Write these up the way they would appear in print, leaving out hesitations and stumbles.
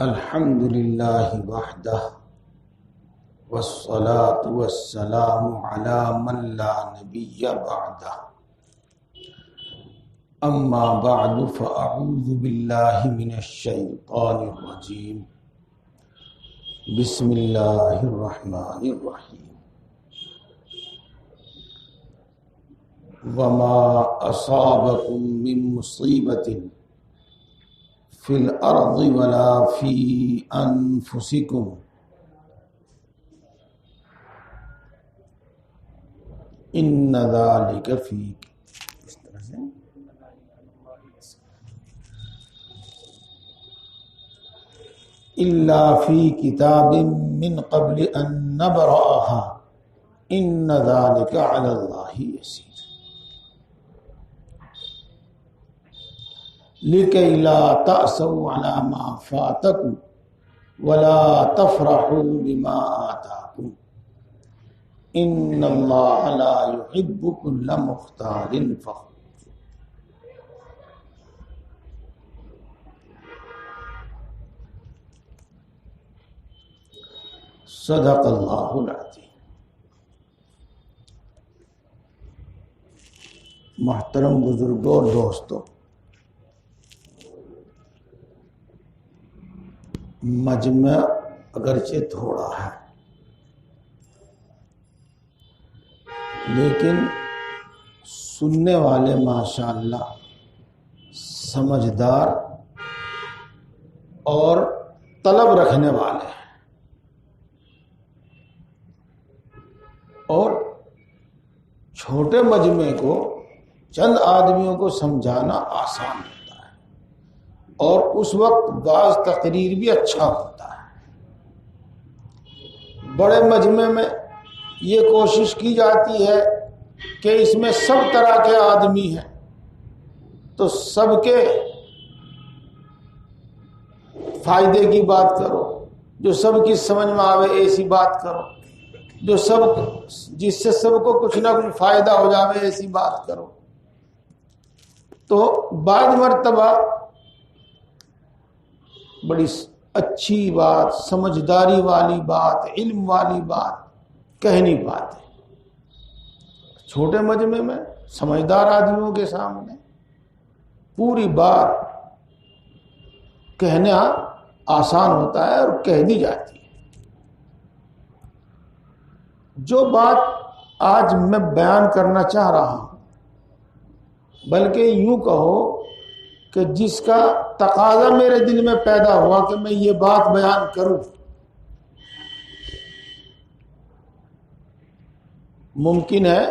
الحمد للہ وحدہ والصلاة والسلام علی من لا نبی بعدہ اما بعد فاعوذ باللہ من الشیطان الرجیم بسم اللہ الرحمن الرحیم وما اصابکم من مصیبت فی الارض ولا فی انفسکم ان ذلک فی اس طرح سے الا فی کتاب من قبل ان نبرأها ان ذلک علی اللہ یسیر لِكَيْ لَا تَأْسَوْا عَلَى مَا فَاتَكُمْ وَلَا تَفْرَحُوا بِمَا آتَاكُمْ إِنَّ اللَّهَ لَا يُحِبُّ كُلَّ مُخْتَالٍ فَخُورٍ. صدق اللہ العظیم. محترم بزرگوں اور دوستوں، مجمع اگرچہ تھوڑا ہے لیکن سننے والے ماشاءاللہ سمجھدار اور طلب رکھنے والے ہیں، اور چھوٹے مجمع کو چند آدمیوں کو سمجھانا آسان ہے اور اس وقت بعض تقریر بھی اچھا ہوتا ہے. بڑے مجمع میں یہ کوشش کی جاتی ہے کہ اس میں سب طرح کے آدمی ہیں تو سب کے فائدے کی بات کرو، جو سب کی سمجھ میں آوے ایسی بات کرو، جو سب جس سے سب کو کچھ نہ کچھ فائدہ ہو جاوے ایسی بات کرو. تو بعض مرتبہ بڑی اچھی بات، سمجھداری والی بات، علم والی بات کہہ نہیں پاتے. چھوٹے مجمع میں سمجھدار آدمیوں کے سامنے پوری بات کہنا آسان ہوتا ہے اور کہہ دی جاتی ہے. جو بات آج میں بیان کرنا چاہ رہا ہوں، بلکہ یوں کہو کہ جس کا تقاضا میرے دل میں پیدا ہوا کہ میں یہ بات بیان کروں، ممکن ہے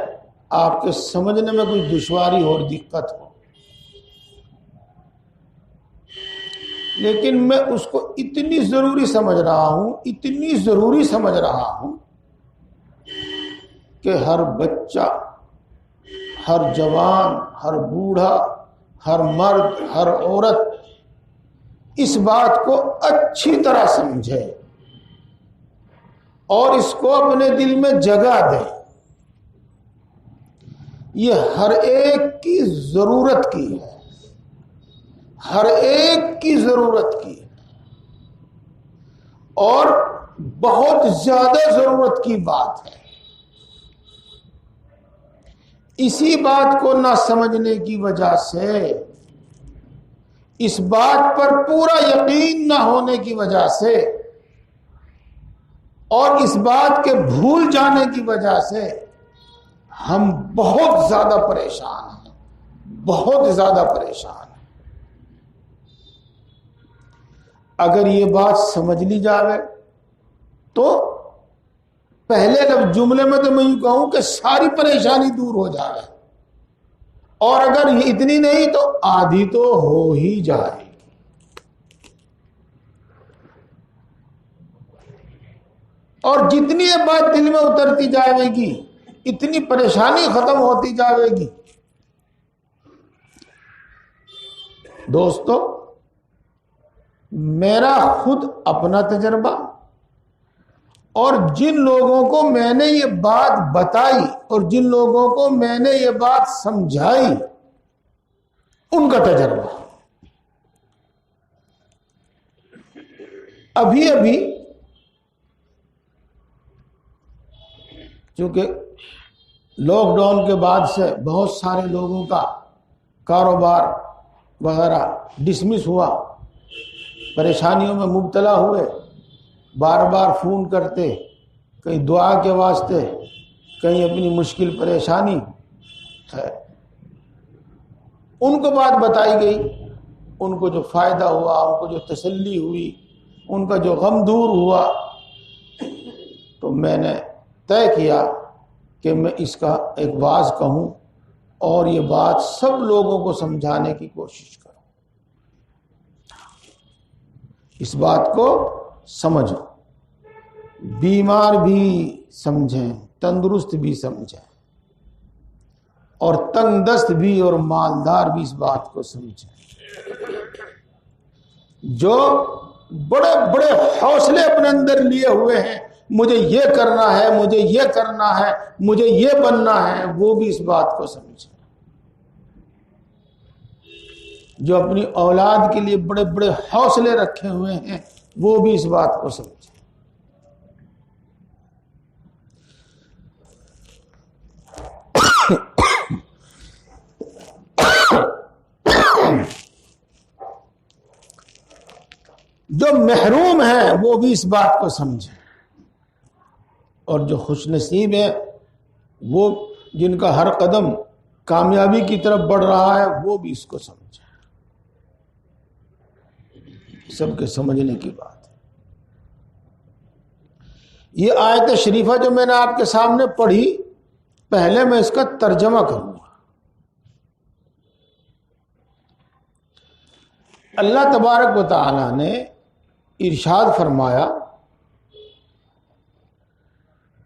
آپ کے سمجھنے میں کوئی دشواری اور دقت ہو، لیکن میں اس کو اتنی ضروری سمجھ رہا ہوں کہ ہر بچہ، ہر جوان، ہر بوڑھا، ہر مرد، ہر عورت اس بات کو اچھی طرح سمجھے اور اس کو اپنے دل میں جگہ دے. یہ ہر ایک کی ضرورت کی ہے، ہر ایک کی ضرورت کی ہے، اور بہت زیادہ ضرورت کی بات ہے. اسی بات کو نہ سمجھنے کی وجہ سے، اس بات پر پورا یقین نہ ہونے کی وجہ سے، اور اس بات کے بھول جانے کی وجہ سے ہم بہت زیادہ پریشان ہیں، بہت زیادہ پریشان ہیں. اگر یہ بات سمجھ لی جائے تو پہلے جملے میں تو میں یوں کہوں کہ ساری پریشانی دور ہو جائے، اور اگر یہ اتنی نہیں تو آدھی تو ہو ہی جائے گی. اور جتنی یہ بات دل میں اترتی جائے گی اتنی پریشانی ختم ہوتی جائے گی. دوستو، میرا خود اپنا تجربہ اور جن لوگوں کو میں نے یہ بات بتائی اور جن لوگوں کو میں نے یہ بات سمجھائی ان کا تجربہ. ابھی ابھی چونکہ لاک ڈاؤن کے بعد سے بہت سارے لوگوں کا کاروبار وغیرہ ڈسمس ہوا، پریشانیوں میں مبتلا ہوئے، بار بار فون کرتے، کہیں دعا کے واسطے، کہیں اپنی مشکل پریشانی ہے، ان کو بات بتائی گئی، ان کو جو فائدہ ہوا، ان کو جو تسلی ہوئی، ان کا جو غم دور ہوا، تو میں نے طے کیا کہ میں اس کا ایک واعظ کہوں اور یہ بات سب لوگوں کو سمجھانے کی کوشش کروں، اس بات کو سمجھو، بیمار بھی سمجھیں، تندرست بھی سمجھیں، اور تنگ دست بھی اور مالدار بھی اس بات کو سمجھیں۔ جو بڑے بڑے حوصلے اپنے اندر لیے ہوئے ہیں، مجھے یہ کرنا ہے، مجھے یہ کرنا ہے، مجھے یہ بننا ہے، وہ بھی اس بات کو سمجھیں۔ جو اپنی اولاد کے لیے بڑے بڑے حوصلے رکھے ہوئے ہیں، وہ بھی اس بات کو سمجھیں۔ جو محروم ہیں وہ بھی اس بات کو سمجھیں، اور جو خوش نصیب ہیں، وہ جن کا ہر قدم کامیابی کی طرف بڑھ رہا ہے، وہ بھی اس کو سمجھیں۔ سب کے سمجھنے کی بات ہے۔ یہ آیت شریفہ جو میں نے آپ کے سامنے پڑھی، پہلے میں اس کا ترجمہ کروں گا۔ اللہ تبارک و تعالی نے ارشاد فرمایا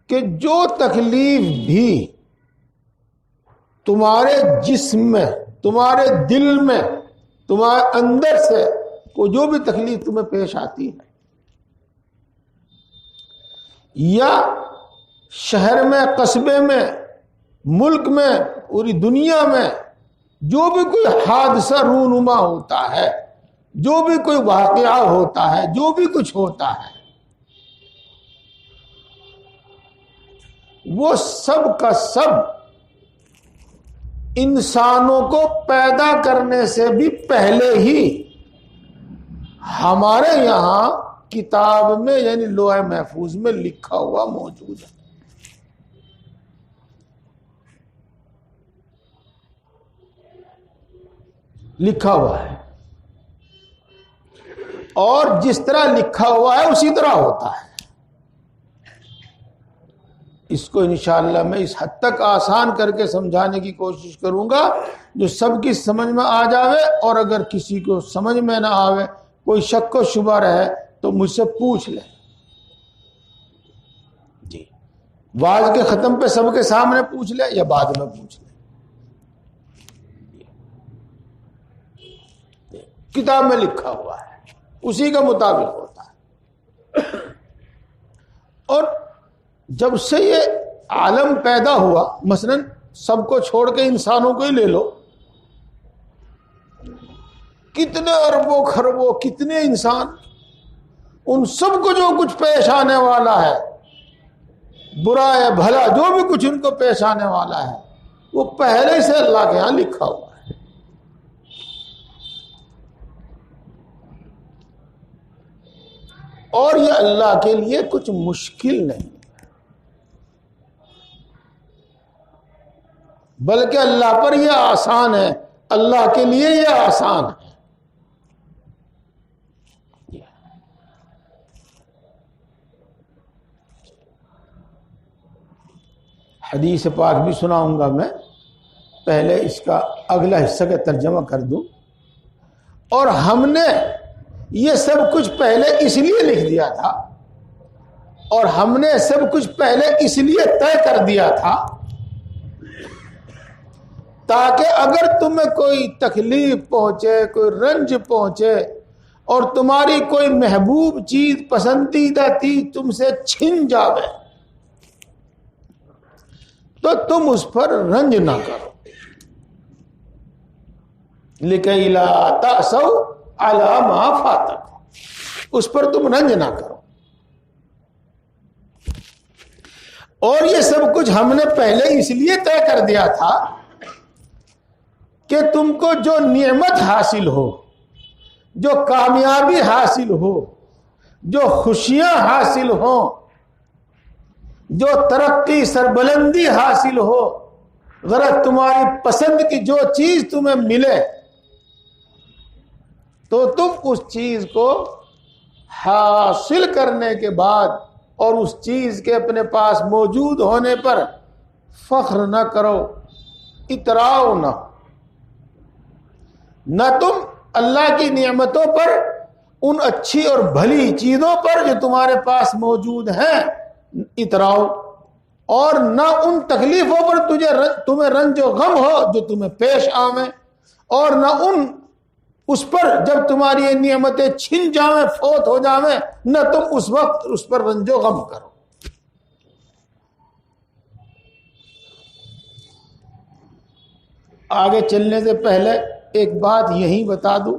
کہ جو تکلیف بھی تمہارے جسم میں، تمہارے دل میں، تمہارے اندر سے کوئی جو بھی تکلیف تمہیں پیش آتی ہے، یا شہر میں، قصبے میں، ملک میں، پوری دنیا میں جو بھی کوئی حادثہ رونما ہوتا ہے، جو بھی کوئی واقعہ ہوتا ہے، جو بھی کچھ ہوتا ہے، وہ سب کا سب انسانوں کو پیدا کرنے سے بھی پہلے ہی ہمارے یہاں کتاب میں، یعنی لوح محفوظ میں لکھا ہوا موجود ہے۔ لکھا ہوا ہے، اور جس طرح لکھا ہوا ہے اسی طرح ہوتا ہے۔ اس کو انشاءاللہ میں اس حد تک آسان کر کے سمجھانے کی کوشش کروں گا جو سب کی سمجھ میں آ جاوے، اور اگر کسی کو سمجھ میں نہ آوے، کوئی شک و شبہ رہے، تو مجھ سے پوچھ لیں۔ جی، واعظ کے ختم پہ سب کے سامنے پوچھ لیں یا بعد میں پوچھ لیں، کتاب میں لکھا ہوا ہے، اسی کا مطابق ہوتا ہے۔ اور جب سے یہ عالم پیدا ہوا، مثلا سب کو چھوڑ کے انسانوں کو ہی لے لو، کتنے اربوں خربوں کتنے انسان، ان سب کو جو کچھ پیش آنے والا ہے، برا یا بھلا جو بھی کچھ ان کو پیش آنے والا ہے، وہ پہلے سے اللہ کے ہاں لکھا ہوا ہے۔ اور یہ اللہ کے لیے کچھ مشکل نہیں، بلکہ اللہ پر یہ آسان ہے، اللہ کے لیے یہ آسان ہے۔ حدیث پاک بھی سناؤں گا میں، پہلے اس کا اگلا حصہ کا ترجمہ کر دوں۔ اور ہم نے یہ سب کچھ پہلے اس لیے لکھ دیا تھا، اور ہم نے سب کچھ پہلے اس لیے طے کر دیا تھا تاکہ اگر تمہیں کوئی تکلیف پہنچے، کوئی رنج پہنچے، اور تمہاری کوئی محبوب چیز پسندیدہ چیز تم سے چھن جاوے، تو تم اس پر رنج نہ کرو۔ لِكَيْ لَا تَأْسَوْا عَلَىٰ مَا فَاتَكُمْ، اس پر تم رنج نہ کرو. اور یہ سب کچھ ہم نے پہلے اس لیے طے کر دیا تھا کہ تم کو جو نعمت حاصل ہو، جو کامیابی حاصل ہو، جو خوشیاں حاصل ہوں، جو ترقی سربلندی حاصل ہو، غرض تمہاری پسند کی جو چیز تمہیں ملے تو تم اس چیز کو حاصل کرنے کے بعد اور اس چیز کے اپنے پاس موجود ہونے پر فخر نہ کرو، اتراؤ نہ تم اللہ کی نعمتوں پر، ان اچھی اور بھلی چیزوں پر جو تمہارے پاس موجود ہیں اتراؤ، اور نہ ان تکلیفوں پر تمہیں رنج و غم ہو جو تمہیں پیش آویں، اور نہ اس پر جب تمہاری یہ نعمتیں چھن جاویں، فوت ہو جاویں، نہ تم اس وقت اس پر رنج و غم کرو. آگے چلنے سے پہلے ایک بات یہی بتا دوں،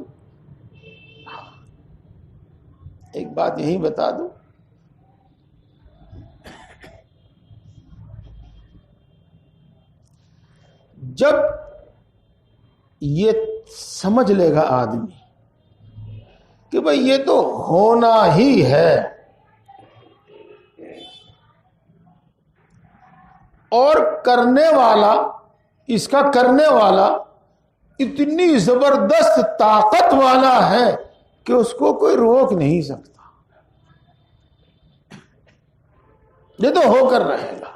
جب یہ سمجھ لے گا آدمی کہ بھئی یہ تو ہونا ہی ہے، اور اس کا کرنے والا اتنی زبردست طاقت والا ہے کہ اس کو کوئی روک نہیں سکتا، یہ تو ہو کر رہے گا.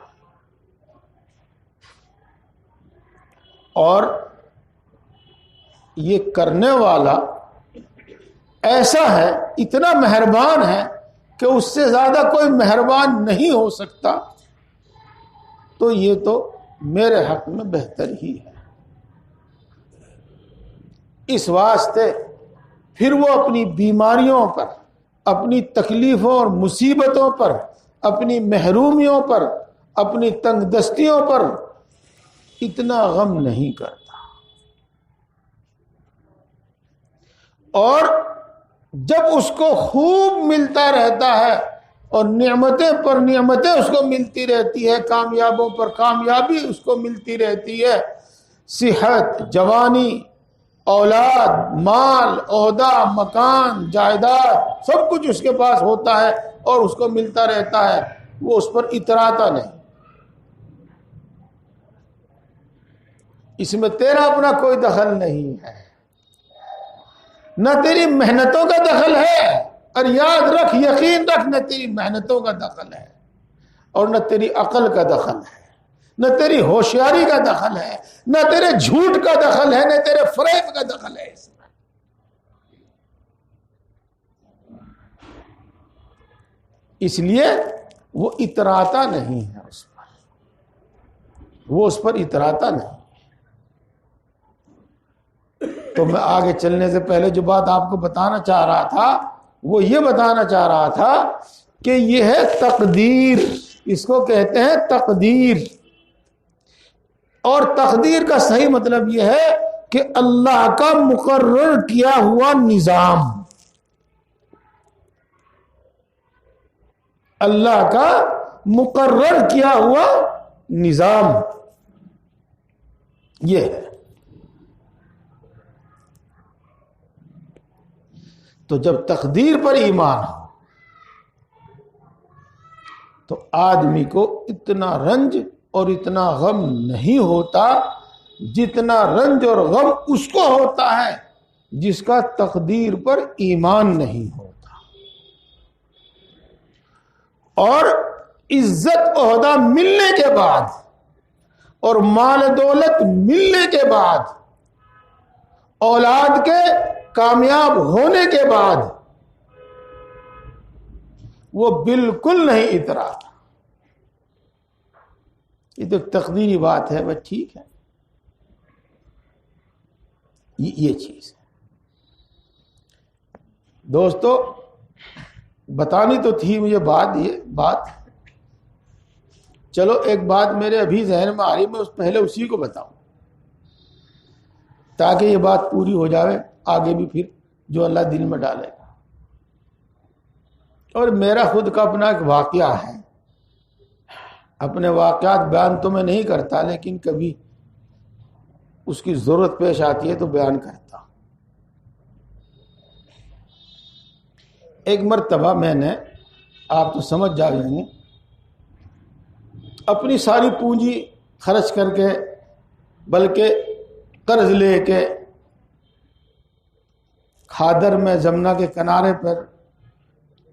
اور یہ کرنے والا ایسا ہے، اتنا مہربان ہے کہ اس سے زیادہ کوئی مہربان نہیں ہو سکتا، تو یہ تو میرے حق میں بہتر ہی ہے. اس واسطے پھر وہ اپنی بیماریوں پر، اپنی تکلیفوں اور مصیبتوں پر، اپنی محرومیوں پر، اپنی تنگ دستیوں پر اتنا غم نہیں کرتا. اور جب اس کو خوب ملتا رہتا ہے اور نعمتیں پر نعمتیں اس کو ملتی رہتی ہے، کامیابوں پر کامیابی اس کو ملتی رہتی ہے، صحت، جوانی، اولاد، مال، عہدہ، مکان، جائیداد سب کچھ اس کے پاس ہوتا ہے اور اس کو ملتا رہتا ہے، وہ اس پر اتراتا نہیں. اس میں تیرا اپنا کوئی دخل نہیں ہے، نہ تیری محنتوں کا دخل ہے، اور یاد رکھ، یقین رکھ، نہ تیری محنتوں کا دخل ہے، اور نہ تیری عقل کا دخل ہے، نہ تیری ہوشیاری کا دخل ہے، نہ تیرے جھوٹ کا دخل ہے، نہ تیرے فریب کا دخل ہے. اس میں اس لیے وہ اتراتا نہیں ہے، اس پر اتراتا نہیں. تو میں آگے چلنے سے پہلے جو بات آپ کو بتانا چاہ رہا تھا وہ یہ بتانا چاہ رہا تھا کہ یہ ہے تقدیر، اس کو کہتے ہیں تقدیر. اور تقدیر کا صحیح مطلب یہ ہے کہ اللہ کا مقرر کیا ہوا نظام، اللہ کا مقرر کیا ہوا نظام یہ ہے. تو جب تقدیر پر ایمان ہو تو آدمی کو اتنا رنج اور اتنا غم نہیں ہوتا جتنا رنج اور غم اس کو ہوتا ہے جس کا تقدیر پر ایمان نہیں ہوتا. اور عزت عہدہ ملنے کے بعد اور مال دولت ملنے کے بعد، اولاد کے کامیاب ہونے کے بعد وہ بالکل نہیں اترا. یہ تو تقدیری بات ہے، بس ٹھیک ہے، یہ چیز ہے. دوستو بتانی تو تھی مجھے یہ بات، چلو ایک بات میرے ابھی ذہن میں آ رہی، میں پہلے اسی کو بتاؤں تاکہ یہ بات پوری ہو جاوے، آگے بھی پھر جو اللہ دل میں ڈالے گا. اور میرا خود کا اپنا ایک واقعہ ہے، اپنے واقعات بیان تو میں نہیں کرتا، لیکن کبھی اس کی ضرورت پیش آتی ہے تو بیان کرتا ہوں۔ ایک مرتبہ میں نے، آپ تو سمجھ جائیں گے، اپنی ساری پونجی خرچ کر کے، بلکہ قرض لے کے، کھادر میں جمنا کے کنارے پر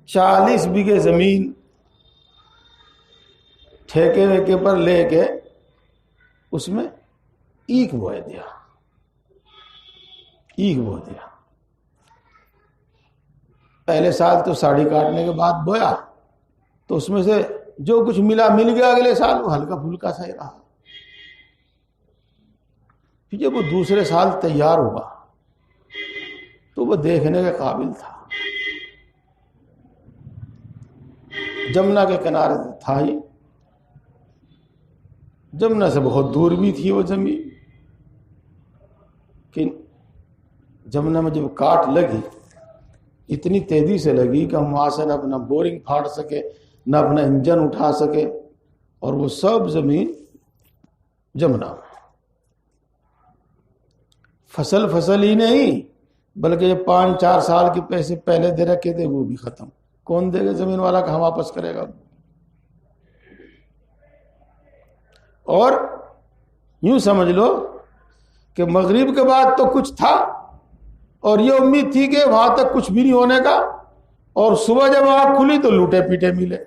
40 بیگھے زمین ٹھیکے ویکے پر لے کے اس میں ایکھ بوئے دیا، ایکھ بو دیا۔ پہلے سال تو ساڑی کاٹنے کے بعد بویا تو اس میں سے جو کچھ ملا مل گیا، اگلے سال وہ ہلکا پھلکا سا ہی رہا۔ پھر جب وہ دوسرے سال تیار ہوا تو وہ دیکھنے کے قابل تھا، جمنا کے کنارے تھا ہی، جمنا سے بہت دور بھی تھی وہ زمین، کہ جمنا میں جب کاٹ لگی اتنی تیزی سے لگی کہ ہم وہاں سے نہ اپنا بورنگ پھاڑ سکے، نہ اپنا انجن اٹھا سکے، اور وہ سب زمین جمنا میں۔ فصل ہی نہیں، بلکہ 5-4 سال کے پیسے پہلے دے رکھے تھے وہ بھی ختم۔ کون دے گا زمین والا، کہاں واپس کرے گا؟ اور یوں سمجھ لو کہ مغرب کے بعد تو کچھ تھا، اور یہ امید تھی کہ وہاں تک کچھ بھی نہیں ہونے کا، اور صبح جب آنکھ کھلی تو لوٹے پیٹے ملے۔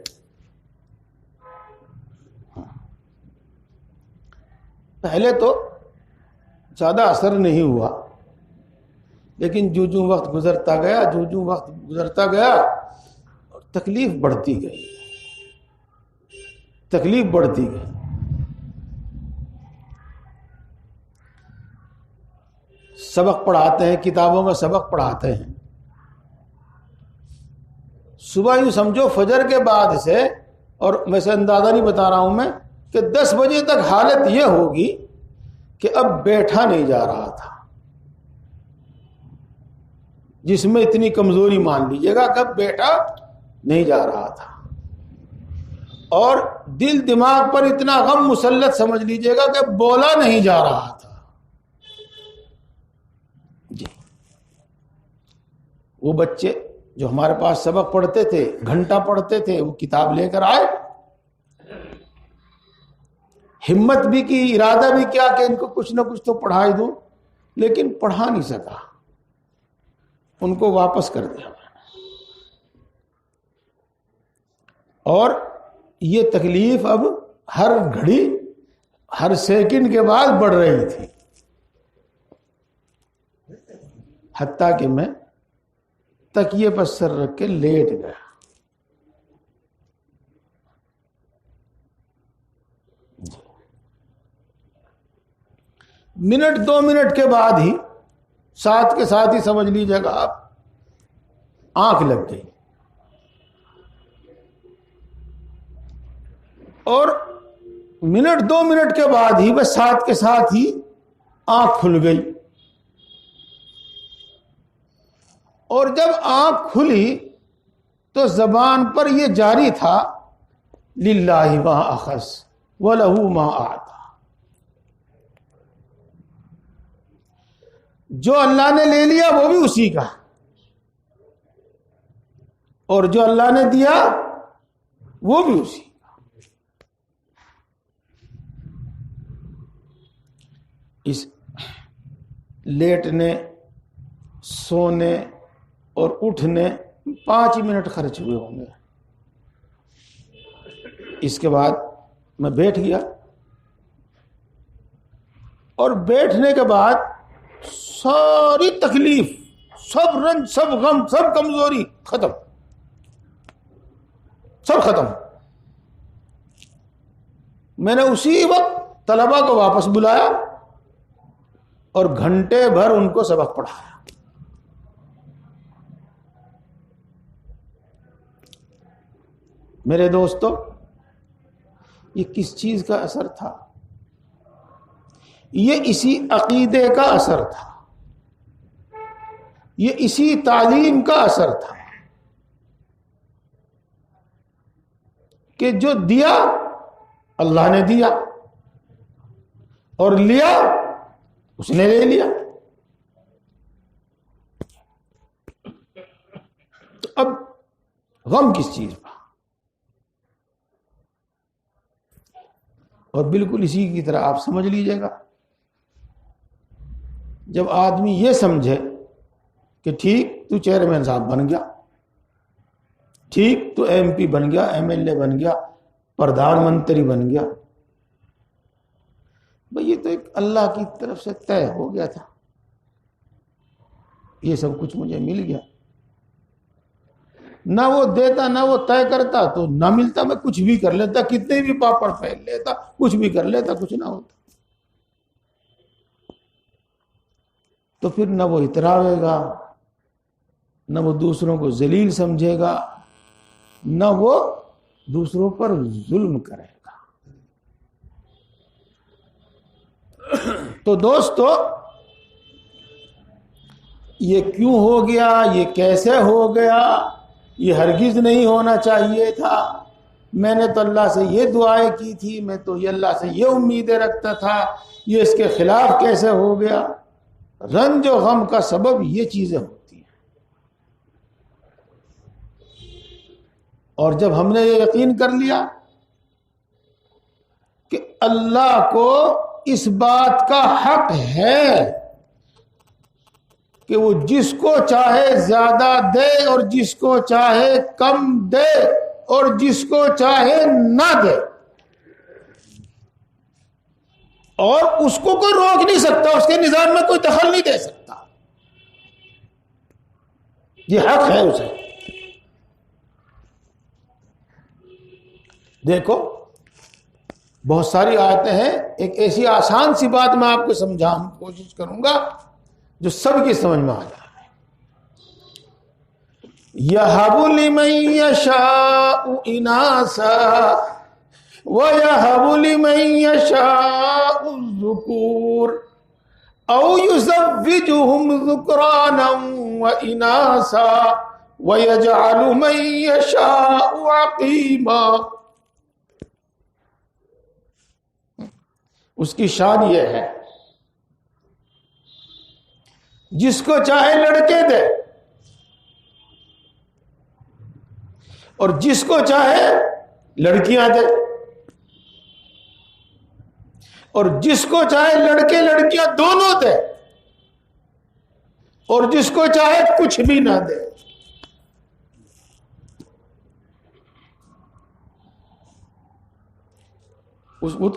پہلے تو زیادہ اثر نہیں ہوا، لیکن جو وقت گزرتا گیا تکلیف بڑھتی گئی، تکلیف بڑھتی گئی۔ سبق پڑھاتے ہیں، کتابوں میں سبق پڑھاتے ہیں، صبح یوں سمجھو فجر کے بعد سے، اور ویسے اندازہ نہیں بتا رہا ہوں میں، کہ 10 بجے تک حالت یہ ہوگی کہ اب بیٹھا نہیں جا رہا تھا، جس میں اتنی کمزوری مان لیجیے گا کہ اب بیٹھا نہیں جا رہا تھا، اور دل دماغ پر اتنا غم مسلط سمجھ لیجیے گا کہ بولا نہیں جا رہا تھا۔ جی، وہ بچے جو ہمارے پاس سبق پڑھتے تھے، گھنٹہ پڑھتے تھے، وہ کتاب لے کر آئے، ہمت بھی کی، ارادہ بھی کیا کہ ان کو کچھ نہ کچھ تو پڑھا ہی دوں، لیکن پڑھا نہیں سکا، ان کو واپس کر دیا۔ اور یہ تکلیف اب ہر گھڑی، ہر سیکنڈ کے بعد بڑھ رہی تھی، حتیٰ کہ میں تکیے پر سر رکھ کے لیٹ گیا۔ منٹ 2 منٹ کے بعد ہی، ساتھ کے ساتھ ہی سمجھ لیجیے گا آپ، آنکھ لگ گئی، اور منٹ 2 منٹ کے بعد ہی بس ساتھ کے ساتھ ہی آنکھ کھل گئی۔ اور جب آنکھ کھلی تو زبان پر یہ جاری تھا، للہ ما اخذ ولہ ما اعطی، جو اللہ نے لے لیا وہ بھی اسی کا، اور جو اللہ نے دیا وہ بھی اسی کا۔ اس لیٹنے، سونے اور اٹھنے 5 منٹ خرچ ہوئے ہوں گے۔ اس کے بعد میں بیٹھ گیا، اور بیٹھنے کے بعد ساری تکلیف، سب رنج، سب غم، سب کمزوری ختم، سب ختم۔ میں نے اسی وقت طلبہ کو واپس بلایا اور گھنٹے بھر ان کو سبق پڑھایا۔ میرے دوستو، یہ کس چیز کا اثر تھا؟ یہ اسی عقیدے کا اثر تھا، یہ اسی تعلیم کا اثر تھا۔ کہ جو دیا اللہ نے دیا اور لیا اس نے لے لیا. تو اب غم کس چیز کا؟ اور بالکل اسی کی طرح آپ سمجھ لیجئے گا، جب آدمی یہ سمجھے کہ ٹھیک تو چیئرمین صاحب بن گیا، ٹھیک تو ایم پی بن گیا، ایم ایل اے بن گیا، پردھان منتری بن گیا، بھئی یہ تو ایک اللہ کی طرف سے طے ہو گیا تھا، یہ سب کچھ مجھے مل گیا. نہ وہ دیتا نہ وہ طے کرتا تو نہ ملتا، میں کچھ بھی کر لیتا، کتنے بھی پاپڑ پھیل لیتا، کچھ بھی کر لیتا، کچھ نہ ہوتا. تو پھر نہ وہ اتراوے گا، نہ وہ دوسروں کو ذلیل سمجھے گا، نہ وہ دوسروں پر ظلم کرے گا. تو دوستو، یہ کیوں ہو گیا، یہ کیسے ہو گیا، یہ ہرگز نہیں ہونا چاہیے تھا، میں نے تو اللہ سے یہ دعائیں کی تھی، میں تو یہ اللہ سے یہ امیدیں رکھتا تھا، یہ اس کے خلاف کیسے ہو گیا. رنج و غم کا سبب یہ چیزیں ہوتی ہیں. اور جب ہم نے یہ یقین کر لیا کہ اللہ کو اس بات کا حق ہے کہ وہ جس کو چاہے زیادہ دے اور جس کو چاہے کم دے اور جس کو چاہے نہ دے، اور اس کو کوئی روک نہیں سکتا، اس کے نظام میں کوئی دخل نہیں دے سکتا، یہ حق ہے اسے. دیکھو بہت ساری آیتیں ہیں، ایک ایسی آسان سی بات میں آپ کو سمجھانے کی کوشش کروں گا جو سب کی سمجھ میں آ جائے. یَهَبُ لِمَن یَشَاءُ إِنَاثًا وَيَهَبُ لِمَن یَشَاءُ الذُّكُورَ أَوْ يُزَوِّجُهُمْ ذُكْرَانًا وَإِنَاثًا وَيَجْعَلُ مَن يَشَاءُ عَقِيمًا. اس کی شان یہ ہے، جس کو چاہے لڑکے دے اور جس کو چاہے لڑکیاں دے، اور جس کو چاہے لڑکے لڑکیاں دونوں دے، اور جس کو چاہے کچھ بھی نہ دے.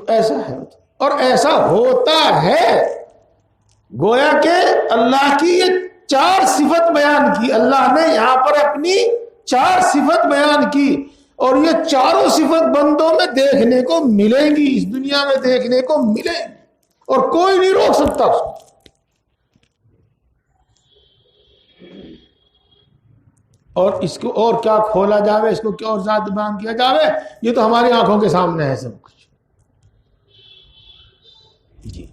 ایسا ہے اور ایسا ہوتا ہے. گویا کہ اللہ کی یہ 4 صفت بیان کی، اللہ نے یہاں پر اپنی 4 صفت بیان کی، اور یہ چاروں صفت بندوں میں دیکھنے کو ملیں گی، اس دنیا میں دیکھنے کو ملیں گی، اور کوئی نہیں روک سکتا اس کو. اور اس کو اور کیا کھولا جاوے، اس کو کیا اور زیادہ بیان کیا جاوے، یہ تو ہماری آنکھوں کے سامنے ہے سب کچھ. جی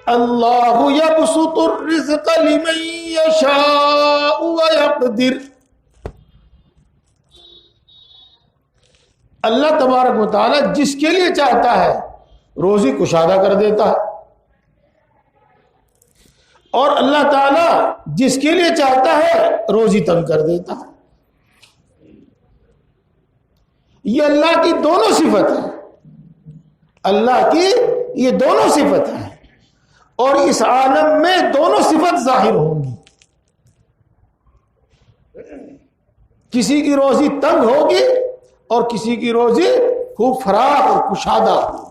اللہ یبسط الرزق لمن یشاء ویقدر. اللہ تبارک و تعالی جس کے لیے چاہتا ہے روزی کشادہ کر دیتا ہے، اور اللہ تعالی جس کے لیے چاہتا ہے روزی تنگ کر دیتا ہے. یہ اللہ کی دونوں صفت ہے، اللہ کی یہ دونوں صفت ہیں، اور اس عالم میں دونوں صفت ظاہر ہوں گی. کسی کی روزی تنگ ہوگی اور کسی کی روزی خوب فراخ اور کشادہ ہوگی.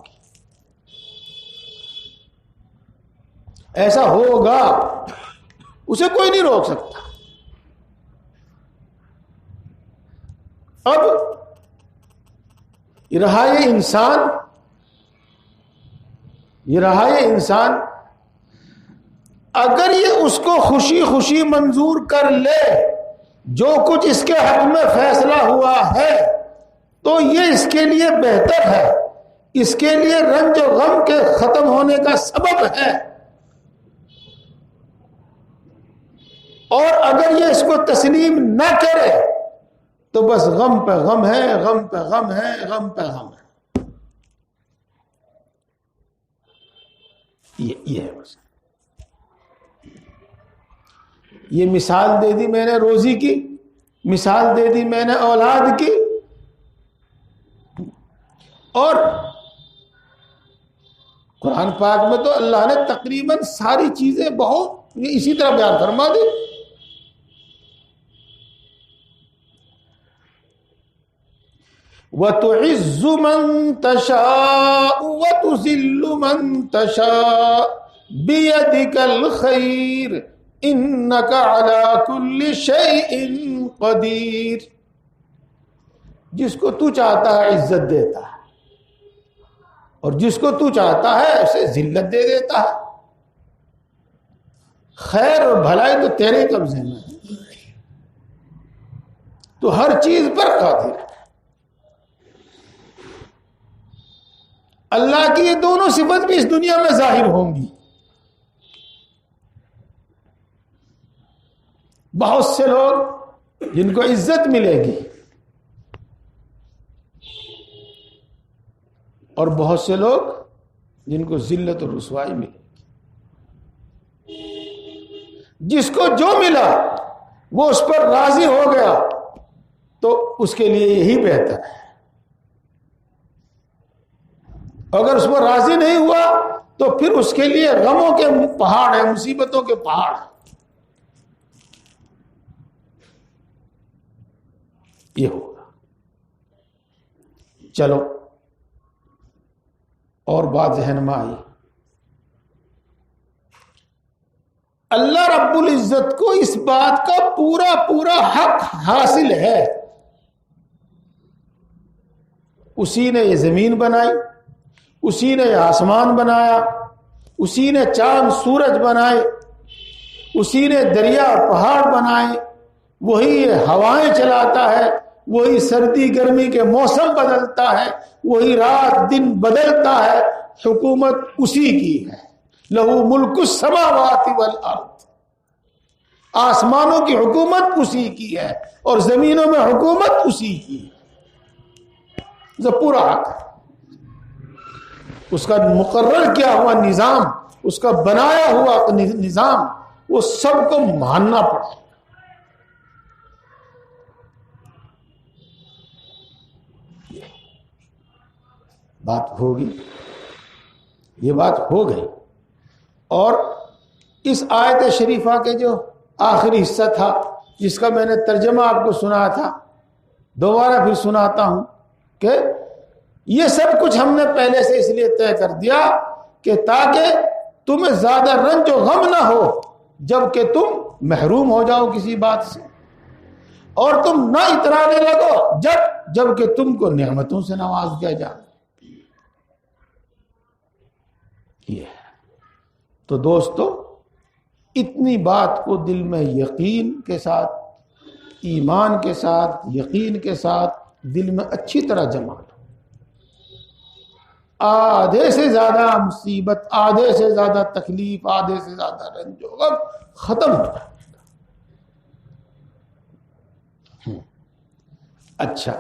ایسا ہوگا، اسے کوئی نہیں روک سکتا. اب یہ رہا یہ انسان اگر یہ اس کو خوشی خوشی منظور کر لے جو کچھ اس کے حق میں فیصلہ ہوا ہے، تو یہ اس کے لیے بہتر ہے، اس کے لیے رنج و غم کے ختم ہونے کا سبب ہے. اور اگر یہ اس کو تسلیم نہ کرے تو بس غم پہ غم ہے، غم پہ غم ہے، غم پہ غم ہے. یہ ہے بس. یہ مثال دے دی میں نے روزی کی، مثال دے دی میں نے اولاد کی، اور قرآن پاک میں تو اللہ نے تقریباً ساری چیزیں بہت اسی طرح بیان فرما دی. وَتُعِزُّ مَن تَشَاءُ وَتُذِلُّ مَن تَشَاءُ بِيَدِكَ الْخَيْرُ إِنَّكَ عَلَى كُلِّ شَيْءٍ قَدِيرٌ. جس کو تو چاہتا ہے عزت دیتا ہے، اور جس کو تو چاہتا ہے اسے ذلت دے دیتا ہے. خیر اور بھلائی تو تیرے قبضے میں ہے، تو ہر چیز پر قادر ہے. اللہ کی یہ دونوں صفت بھی اس دنیا میں ظاہر ہوں گی. بہت سے لوگ جن کو عزت ملے گی، اور بہت سے لوگ جن کو ذلت اور رسوائی ملے گی. جس کو جو ملا وہ اس پر راضی ہو گیا تو اس کے لیے یہی بہتر ہے. اگر اس پر راضی نہیں ہوا تو پھر اس کے لیے غموں کے پہاڑ ہیں، مصیبتوں کے پہاڑ ہیں. یہ ہوگا. چلو اور بات ذہن میں آئی. اللہ رب العزت کو اس بات کا پورا پورا حق حاصل ہے. اسی نے یہ زمین بنائی، اسی نے یہ آسمان بنایا، اسی نے چاند سورج بنائے، اسی نے دریا پہاڑ بنائے، وہی یہ ہوائیں چلاتا ہے، وہی سردی گرمی کے موسم بدلتا ہے، وہی رات دن بدلتا ہے. حکومت اسی کی ہے. لہو ملک السماوات والارض. آسمانوں کی حکومت اسی کی ہے اور زمینوں میں حکومت اسی کی ہے. جو پورا حق ہے. اس کا مقرر کیا ہوا نظام، اس کا بنایا ہوا نظام، وہ سب کو ماننا پڑے گا. بات ہوگی، یہ بات ہو گئی. اور اس آیت شریفہ کے جو آخری حصہ تھا جس کا میں نے ترجمہ آپ کو سنا تھا، دوبارہ پھر سناتا ہوں کہ یہ سب کچھ ہم نے پہلے سے اس لیے طے کر دیا کہ تاکہ تمہیں زیادہ رنج و غم نہ ہو جب کہ تم محروم ہو جاؤ کسی بات سے، اور تم نہ اترانے لگو جب کہ تم کو نعمتوں سے نواز دیا جائے. یہ ہے. تو دوستو، اتنی بات کو دل میں یقین کے ساتھ، ایمان کے ساتھ، یقین کے ساتھ دل میں اچھی طرح جما لو. آدھے سے زیادہ مصیبت، آدھے سے زیادہ تکلیف، آدھے سے زیادہ رنج و غم ختم ہو جائے گا. اچھا،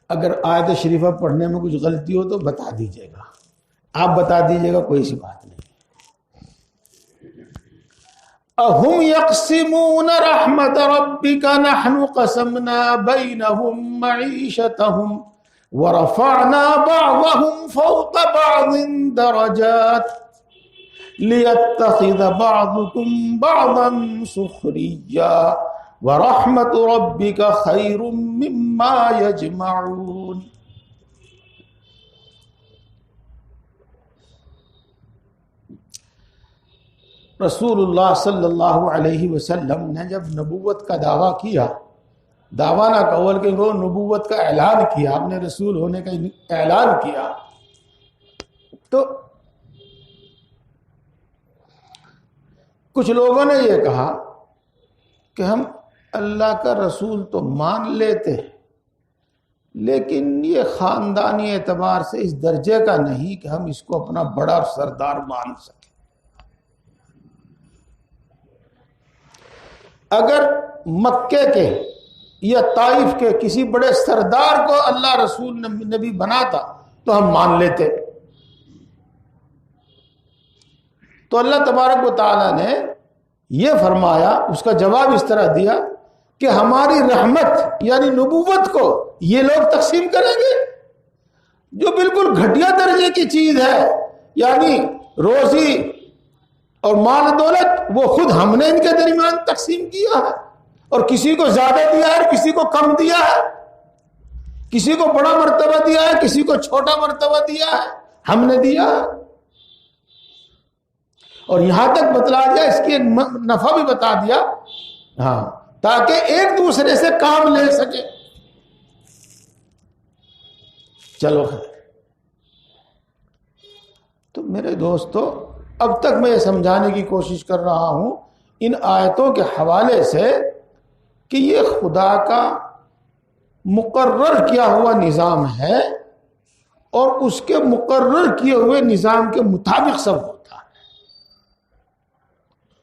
اگر آیت شریفہ پڑھنے میں کچھ غلطی ہو تو بتا دیجیے گا، آپ بتا دیجیے گا، کوئی سی بات نہیں. اَهُمْ يَقْسِمُونَ رَحْمَةَ رَبِّكَ نَحْنُ قَسَمْنَا بَيْنَهُمْ مَعِيشَتَهُمْ وَرَفَعْنَا بَعْضَهُمْ فَوْقَ بَعْضٍ دَرَجَاتٍ لِيَتَّخِذَ بَعْضُكُمْ بَعْضًا سُخْرِيًّا وَرَحْمَةُ رَبِّكَ خَيْرٌ مِّمَّا يَجْمَعُونَ. رسول اللہ صلی اللہ علیہ وسلم نے جب نبوت کا دعویٰ کیا، دعویٰ نہ قول کہ وہ نبوت کا اعلان کیا، آپ نے رسول ہونے کا اعلان کیا، تو کچھ لوگوں نے یہ کہا کہ ہم اللہ کا رسول تو مان لیتے لیکن یہ خاندانی اعتبار سے اس درجے کا نہیں کہ ہم اس کو اپنا بڑا سردار مان سکیں. اگر مکے کے یا طائف کے کسی بڑے سردار کو اللہ رسول نبی بناتا تو ہم مان لیتے. تو اللہ تبارک و تعالیٰ نے یہ فرمایا، اس کا جواب اس طرح دیا کہ ہماری رحمت یعنی نبوت کو یہ لوگ تقسیم کریں گے جو بالکل گھٹیا درجے کی چیز ہے، یعنی روزی اور مال دولت، وہ خود ہم نے ان کے درمیان تقسیم کیا ہے، اور کسی کو زیادہ دیا ہے، کسی کو کم دیا ہے، کسی کو بڑا مرتبہ دیا ہے، کسی کو چھوٹا مرتبہ دیا ہے، ہم نے دیا ہے. اور یہاں تک بتلا دیا، اس کی ایک نفع بھی بتا دیا، ہاں، تاکہ ایک دوسرے سے کام لے سکے. چلو خیر. تو میرے دوستو، اب تک میں یہ سمجھانے کی کوشش کر رہا ہوں ان آیتوں کے حوالے سے کہ یہ خدا کا مقرر کیا ہوا نظام ہے، اور اس کے مقرر کیے ہوئے نظام کے مطابق سب ہوتا ہے،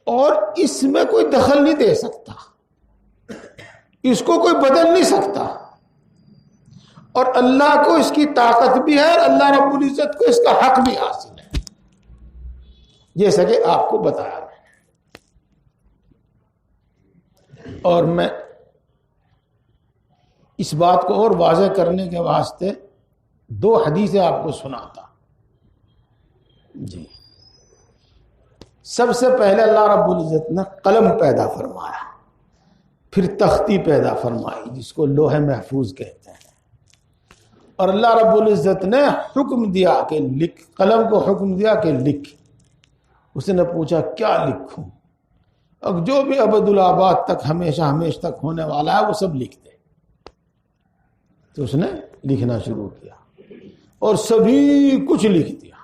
اور اس میں کوئی دخل نہیں دے سکتا، اس کو کوئی بدل نہیں سکتا، اور اللہ کو اس کی طاقت بھی ہے، اور اللہ رب العزت کو اس کا حق بھی حاصل ہے، جیسا کہ آپ کو بتایا میں نے. اور میں اس بات کو اور واضح کرنے کے واسطے 2 حدیثیں آپ کو سناتا. جی، سب سے پہلے اللہ رب العزت نے قلم پیدا فرمایا، پھر تختی پیدا فرمائی جس کو لوح محفوظ کہتے ہیں، اور اللہ رب العزت نے حکم دیا کہ لکھ، قلم کو حکم دیا کہ لکھ. اس نے پوچھا کیا لکھوں؟ اب جو بھی ابد الآباد تک ہمیشہ ہمیشہ تک ہونے والا ہے وہ سب لکھ دے. تو اس نے لکھنا شروع کیا اور سبھی کچھ لکھ دیا.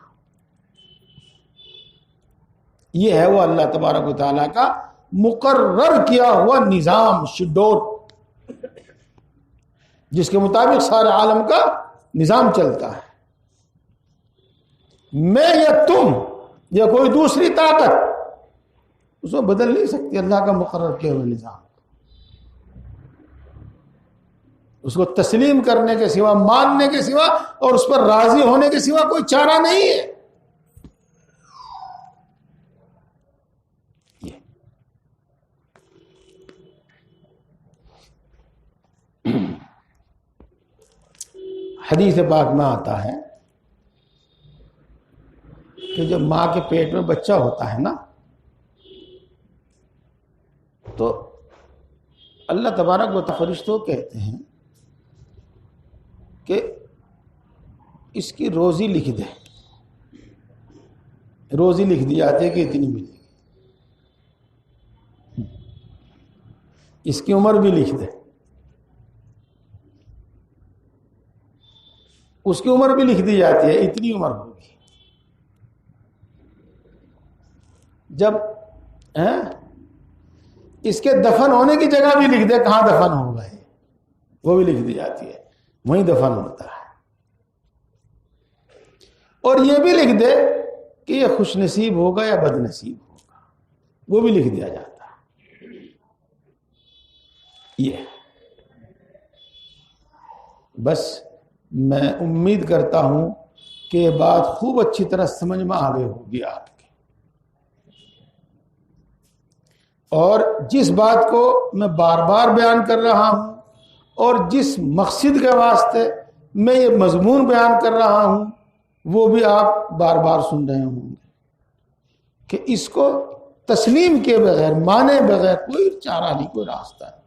یہ ہے وہ اللہ تبارک و تعالیٰ کا مقرر کیا ہوا نظام، شیڈول، جس کے مطابق سارے عالم کا نظام چلتا ہے. میں یا تم یا کوئی دوسری طاقت اس کو بدل نہیں سکتی اللہ کا مقرر کیا ہوا نظام. اس کو تسلیم کرنے کے سوا، ماننے کے سوا، اور اس پر راضی ہونے کے سوا کوئی چارہ نہیں ہے. حدیث پاک میں آتا ہے کہ جب ماں کے پیٹ میں بچہ ہوتا ہے نا، تو اللہ تبارک و تعالی فرشتوں کہتے ہیں کہ اس کی روزی لکھ دے. روزی لکھ دی جاتی ہے کہ اتنی ملے گی، اس کی عمر بھی لکھ دے، اس کی عمر بھی لکھ دی جاتی ہے اتنی عمر ہوگی. جب اس کے دفن ہونے کی جگہ بھی لکھ دے کہاں دفن ہوگا، وہ بھی لکھ دی جاتی ہے، وہیں دفن ہوتا ہے. اور یہ بھی لکھ دے کہ یہ خوش نصیب ہوگا یا بد نصیب ہوگا، وہ بھی لکھ دیا جاتا ہے. یہ بس میں امید کرتا ہوں کہ یہ بات خوب اچھی طرح سمجھ میں آگے ہوگی آپ کے. اور جس بات کو میں بار بار بیان کر رہا ہوں اور جس مقصد کے واسطے میں یہ مضمون بیان کر رہا ہوں، وہ بھی آپ بار بار سن رہے ہوں گے کہ اس کو تسلیم کے بغیر، مانے بغیر کوئی چارہ نہیں، کوئی راستہ نہیں.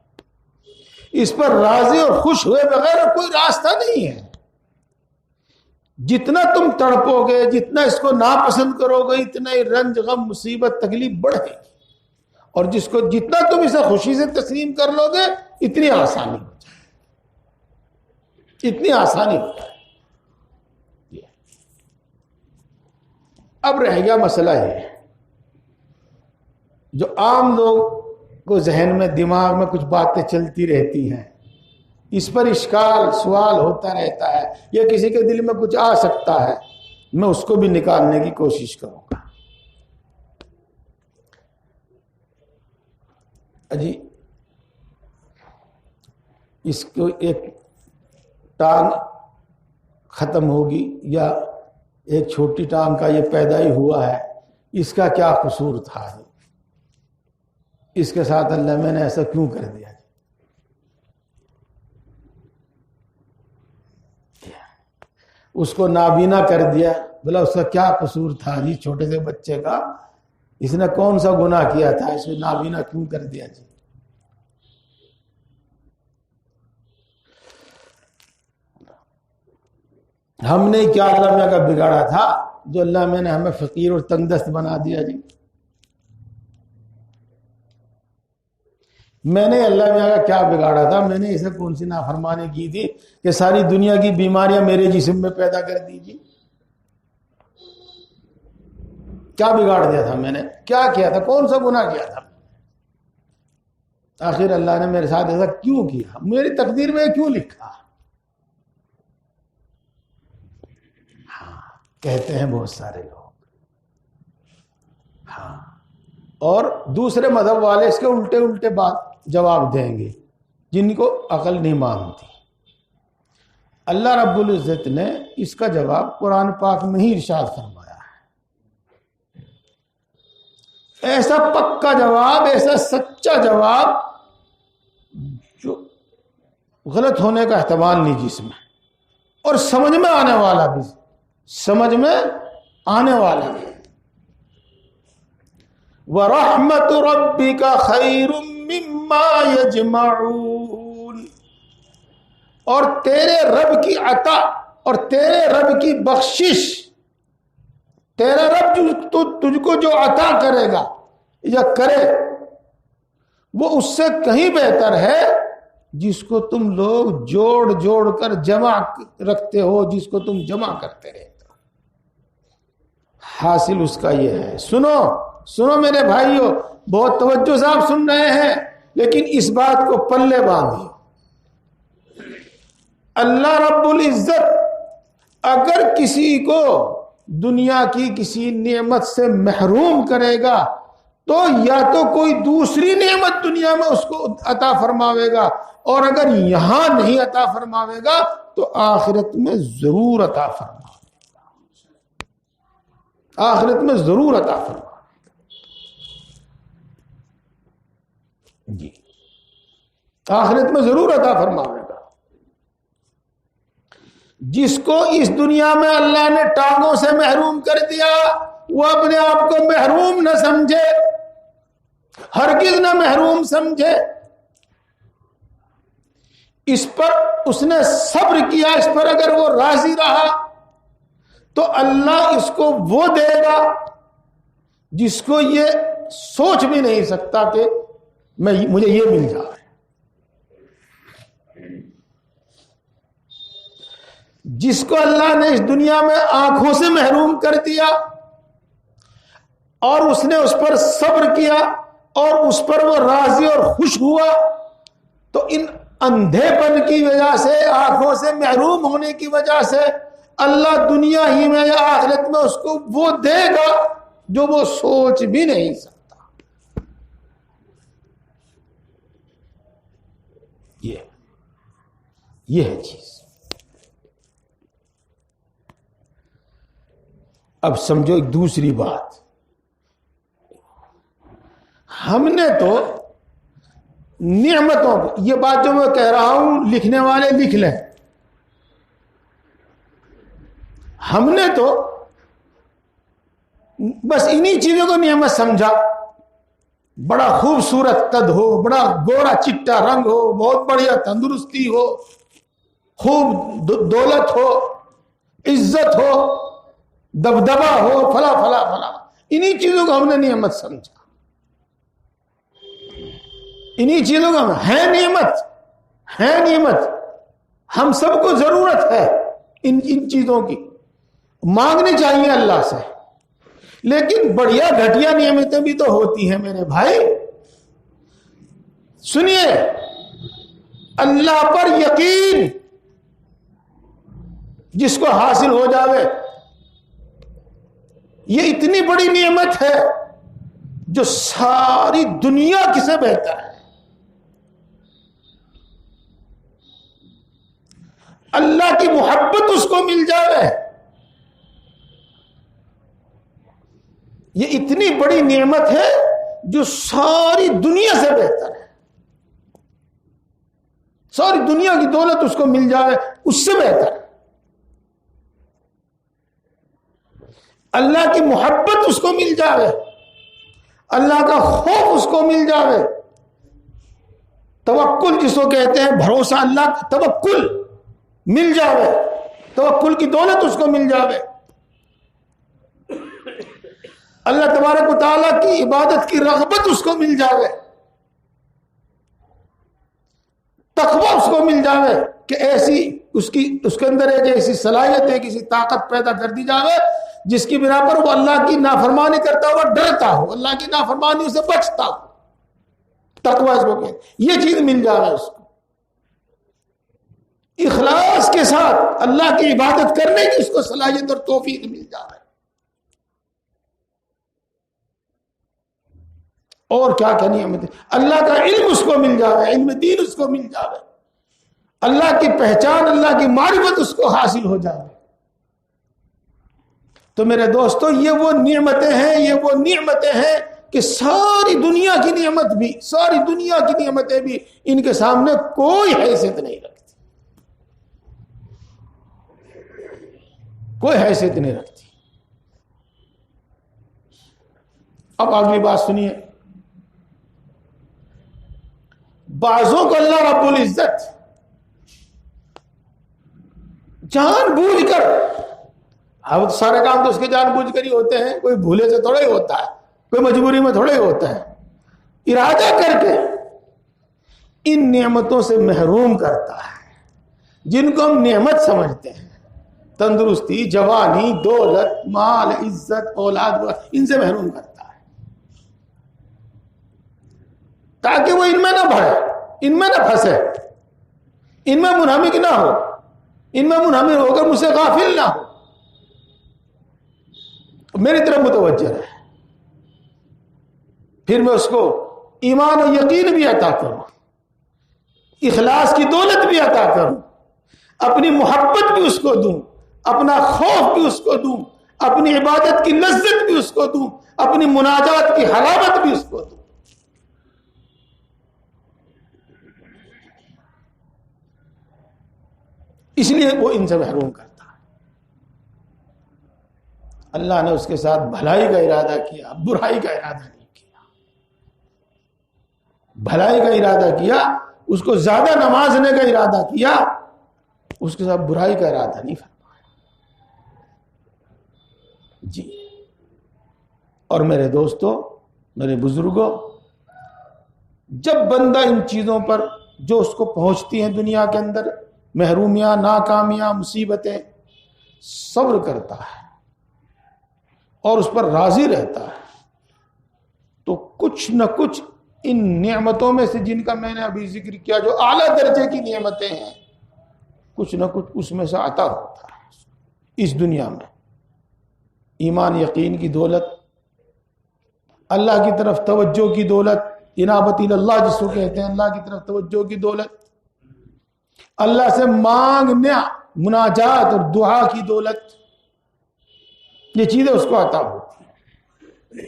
اس پر راضی اور خوش ہوئے بغیر کوئی راستہ نہیں ہے. جتنا تم تڑپو گے، جتنا اس کو ناپسند کرو گے، اتنا ہی رنج، غم، مصیبت، تکلیف بڑھے گی. اور جس کو جتنا تم اسے خوشی سے تسلیم کر لو گے، اتنی آسانی ہو جائے، اتنی آسانی ہو جائے. اب رہ گیا مسئلہ یہ جو عام لوگ کو ذہن میں، دماغ میں کچھ باتیں چلتی رہتی ہیں، اس پر اشکال، سوال ہوتا رہتا ہے، یا کسی کے دل میں کچھ آ سکتا ہے، میں اس کو بھی نکالنے کی کوشش کروں گا. جی اس کو ایک ٹانگ ختم ہوگی یا ایک چھوٹی ٹانگ کا یہ پیدا ہی ہوا ہے، اس کا کیا قصور تھا؟ اس کے ساتھ اللہ میں نے ایسا کیوں کر دیا؟ اس کو نابینا کر دیا، بولا اس کا کیا قصور تھا جی؟ چھوٹے سے بچے کا اس نے کون سا گناہ کیا تھا، اسے نابینا کیوں کر دیا جی؟ ہم نے کیا اللہ میاں کا بگاڑا تھا جو اللہ میں نے ہمیں فقیر اور تنگ دست بنا دیا جی؟ میں نے اللہ میاں کا کیا بگاڑا تھا؟ میں نے اسے کون سی نافرمانی کی تھی کہ ساری دنیا کی بیماریاں میرے جسم میں پیدا کر دی جی؟ کیا بگاڑ دیا تھا میں نے؟ کیا کیا تھا؟ کون سا گناہ کیا تھا؟ آخر اللہ نے میرے ساتھ ایسا کیوں کیا؟ میری تقدیر میں کیوں لکھا؟ ہاں کہتے ہیں بہت سارے لوگ، ہاں، اور دوسرے مذہب والے اس کے الٹے الٹے بات جواب دیں گے جن کو عقل نہیں مانتی۔ اللہ رب العزت نے اس کا جواب قرآن پاک میں ہی ارشاد فرمایا ہے، ایسا پکا جواب، ایسا سچا جواب جو غلط ہونے کا احتمال نہیں جس میں، اور سمجھ میں آنے والا بھی، سمجھ میں آنے والا بھی۔ وَرَحْمَةُ رَبِّكَ خَيْرٌ مِّمَّا يَجْمَعُونَ، اور تیرے رب کی عطا اور تیرے رب کی بخشش، تیرا رب جو تجھ کو جو عطا کرے گا یا کرے، وہ اس سے کہیں بہتر ہے جس کو تم لوگ جوڑ جوڑ کر جمع رکھتے ہو، جس کو تم جمع کرتے رہتے ہو۔ حاصل اس کا یہ ہے، سنو سنو میرے بھائیو، بہت توجہ سے آپ سن رہے ہیں، لیکن اس بات کو پلے باندھیے۔ اللہ رب العزت اگر کسی کو دنیا کی کسی نعمت سے محروم کرے گا تو یا تو کوئی دوسری نعمت دنیا میں اس کو عطا فرماوے گا، اور اگر یہاں نہیں عطا فرماوے گا تو آخرت میں ضرور عطا فرماوے گا، آخرت میں ضرور عطا فرماوے گا جی، آخرت میں ضرور عطا فرماوے گا۔ جس کو اس دنیا میں اللہ نے ٹانگوں سے محروم کر دیا وہ اپنے آپ کو محروم نہ سمجھے، ہرگز نہ محروم سمجھے، اس پر اس نے صبر کیا، اس پر اگر وہ راضی رہا تو اللہ اس کو وہ دے گا جس کو یہ سوچ بھی نہیں سکتا کہ مجھے یہ مل جائے۔ جس کو اللہ نے اس دنیا میں آنکھوں سے محروم کر دیا اور اس نے اس پر صبر کیا اور اس پر وہ راضی اور خوش ہوا، تو ان اندھے پن کی وجہ سے، آنکھوں سے محروم ہونے کی وجہ سے اللہ دنیا ہی میں یا آخرت میں اس کو وہ دے گا جو وہ سوچ بھی نہیں سکتا۔ یہ ہے چیز۔ اب سمجھو ایک دوسری بات، ہم نے تو نعمتوں کو، یہ بات جو میں کہہ رہا ہوں لکھنے والے لکھ لیں، ہم نے تو بس انہی چیزوں کو نعمت سمجھا، بڑا خوبصورت قد ہو، بڑا گورا چٹا رنگ ہو، بہت بڑھیا تندرستی ہو، خوب دولت ہو، عزت ہو، دبدبا ہو، فلا فلا فلا، انہی چیزوں کو ہم نے نعمت سمجھا، انہی چیزوں کو ہے نعمت، ہے نعمت، ہم سب کو ضرورت ہے ان چیزوں کی، مانگنی چاہیے اللہ سے، لیکن بڑھیا گھٹیا نعمتیں بھی تو ہوتی ہیں میرے بھائی۔ سنیے، اللہ پر یقین جس کو حاصل ہو جاوے، یہ اتنی بڑی نعمت ہے جو ساری دنیا کی سے بہتر ہے۔ اللہ کی محبت اس کو مل جائے، یہ اتنی بڑی نعمت ہے جو ساری دنیا سے بہتر ہے. ساری دنیا کی دولت اس کو مل جائے اس سے بہتر ہے. اللہ کی محبت اس کو مل جائے، اللہ کا خوف اس کو مل جائے، توکل جس کو کہتے ہیں بھروسہ، اللہ کا توکل مل جائے، توکل کی دولت اس کو مل جائے، اللہ تبارک و تعالیٰ کی عبادت کی رغبت اس کو مل جائے، تقوی اس کو مل جائے کہ ایسی اس کے اندر ایک ایسی صلاحیت ہے، کسی طاقت پیدا کر دی جائے جس کی بنا پر وہ اللہ کی نافرمانی کرتا ہوا ڈرتا ہو، اللہ کی نافرمانی سے بچتا ہو. تقوی اس کو کہتے ہیں. یہ چیز مل جائے اس کو، اخلاص کے ساتھ اللہ کی عبادت کرنے کی اس کو صلاحیت اور توفیق مل جائے. اور کیا کیا نعمت ہے. اللہ کا علم اس کو مل جائے، علم دین اس کو مل جائے، اللہ کی پہچان، اللہ کی معرفت اس کو حاصل ہو جائے. تو میرے دوستو یہ وہ نعمتیں ہیں کہ ساری دنیا کی نعمت بھی، ساری دنیا کی نعمتیں بھی ان کے سامنے کوئی حیثیت نہیں رکھتی، کوئی حیثیت نہیں رکھتی. اب اگلی بات سنیے. بعضوں کو اللہ رب العزت جان بوجھ کر، اب سارے کام تو اس کے جان بوجھ کر ہی ہوتے ہیں، کوئی بھولے سے تھوڑا ہی ہوتا ہے، کوئی مجبوری میں تھوڑا ہی ہوتا ہے، ارادہ کر کے ان نعمتوں سے محروم کرتا ہے جن کو ہم نعمت سمجھتے ہیں. تندرستی، جوانی، دولت، مال، عزت، اولاد، ان سے محروم کرتا ہے تاکہ وہ ان میں نہ بڑھے، ان میں نہ پھنسے، ان میں منہمک نہ ہو، ان میں منہمک ہو کر مجھ سے غافل نہ ہو، میری طرف متوجہ رہے. پھر میں اس کو ایمان و یقین بھی عطا کروں، اخلاص کی دولت بھی عطا کروں، اپنی محبت بھی اس کو دوں، اپنا خوف بھی اس کو دوں، اپنی عبادت کی لذت بھی اس کو دوں، اپنی مناجات کی حلاوت بھی اس کو دوں. اس لیے وہ ان سے محروم کرتا ہے. اللہ نے اس کے ساتھ بھلائی کا ارادہ کیا، برائی کا ارادہ نہیں کیا. بھلائی کا ارادہ کیا، اس کو زیادہ نوازنے کا ارادہ کیا، اس کے ساتھ برائی کا ارادہ نہیں فرمایا. جی. اور میرے دوستو، میرے بزرگوں، جب بندہ ان چیزوں پر جو اس کو پہنچتی ہیں دنیا کے اندر، محرومیاں، ناکامیاں، مصیبتیں، صبر کرتا ہے اور اس پر راضی رہتا ہے، تو کچھ نہ کچھ ان نعمتوں میں سے جن کا میں نے ابھی ذکر کیا، جو اعلیٰ درجے کی نعمتیں ہیں، کچھ نہ کچھ اس میں سے عطا ہوتا ہے اس دنیا میں. ایمان یقین کی دولت، اللہ کی طرف توجہ کی دولت، انابت اللہ جس کو کہتے ہیں، اللہ کی طرف توجہ کی دولت، اللہ سے مانگنا، مناجات اور دعا کی دولت، یہ چیزیں اس کو عطا ہوتی ہیں.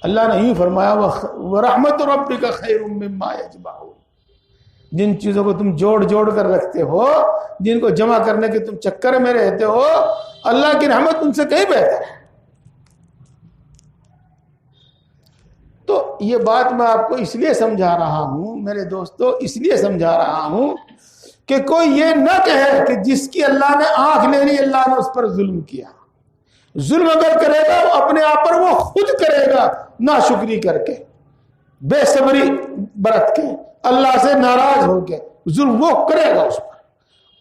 اللہ نے یوں فرمایا وَرَحْمَتُ رَبِّكَ خَيْرٌ مِّمَّا يَجْمَعُونَ. جن چیزوں کو تم جوڑ جوڑ کر رکھتے ہو، جن کو جمع کرنے کے تم چکر میں رہتے ہو، اللہ کی رحمت ان سے کہیں بہتر ہے. تو یہ بات میں آپ کو اس لیے سمجھا رہا ہوں میرے دوستو، اس لیے سمجھا رہا ہوں کہ کوئی یہ نہ کہے کہ جس کی اللہ نے آنکھ لے لی اللہ نے اس پر ظلم کیا. ظلم اگر کرے گا وہ اپنے آپ پر وہ خود کرے گا، ناشکری کر کے، بے صبری برت کے، اللہ سے ناراض ہو کے ظلم وہ کرے گا اس پر.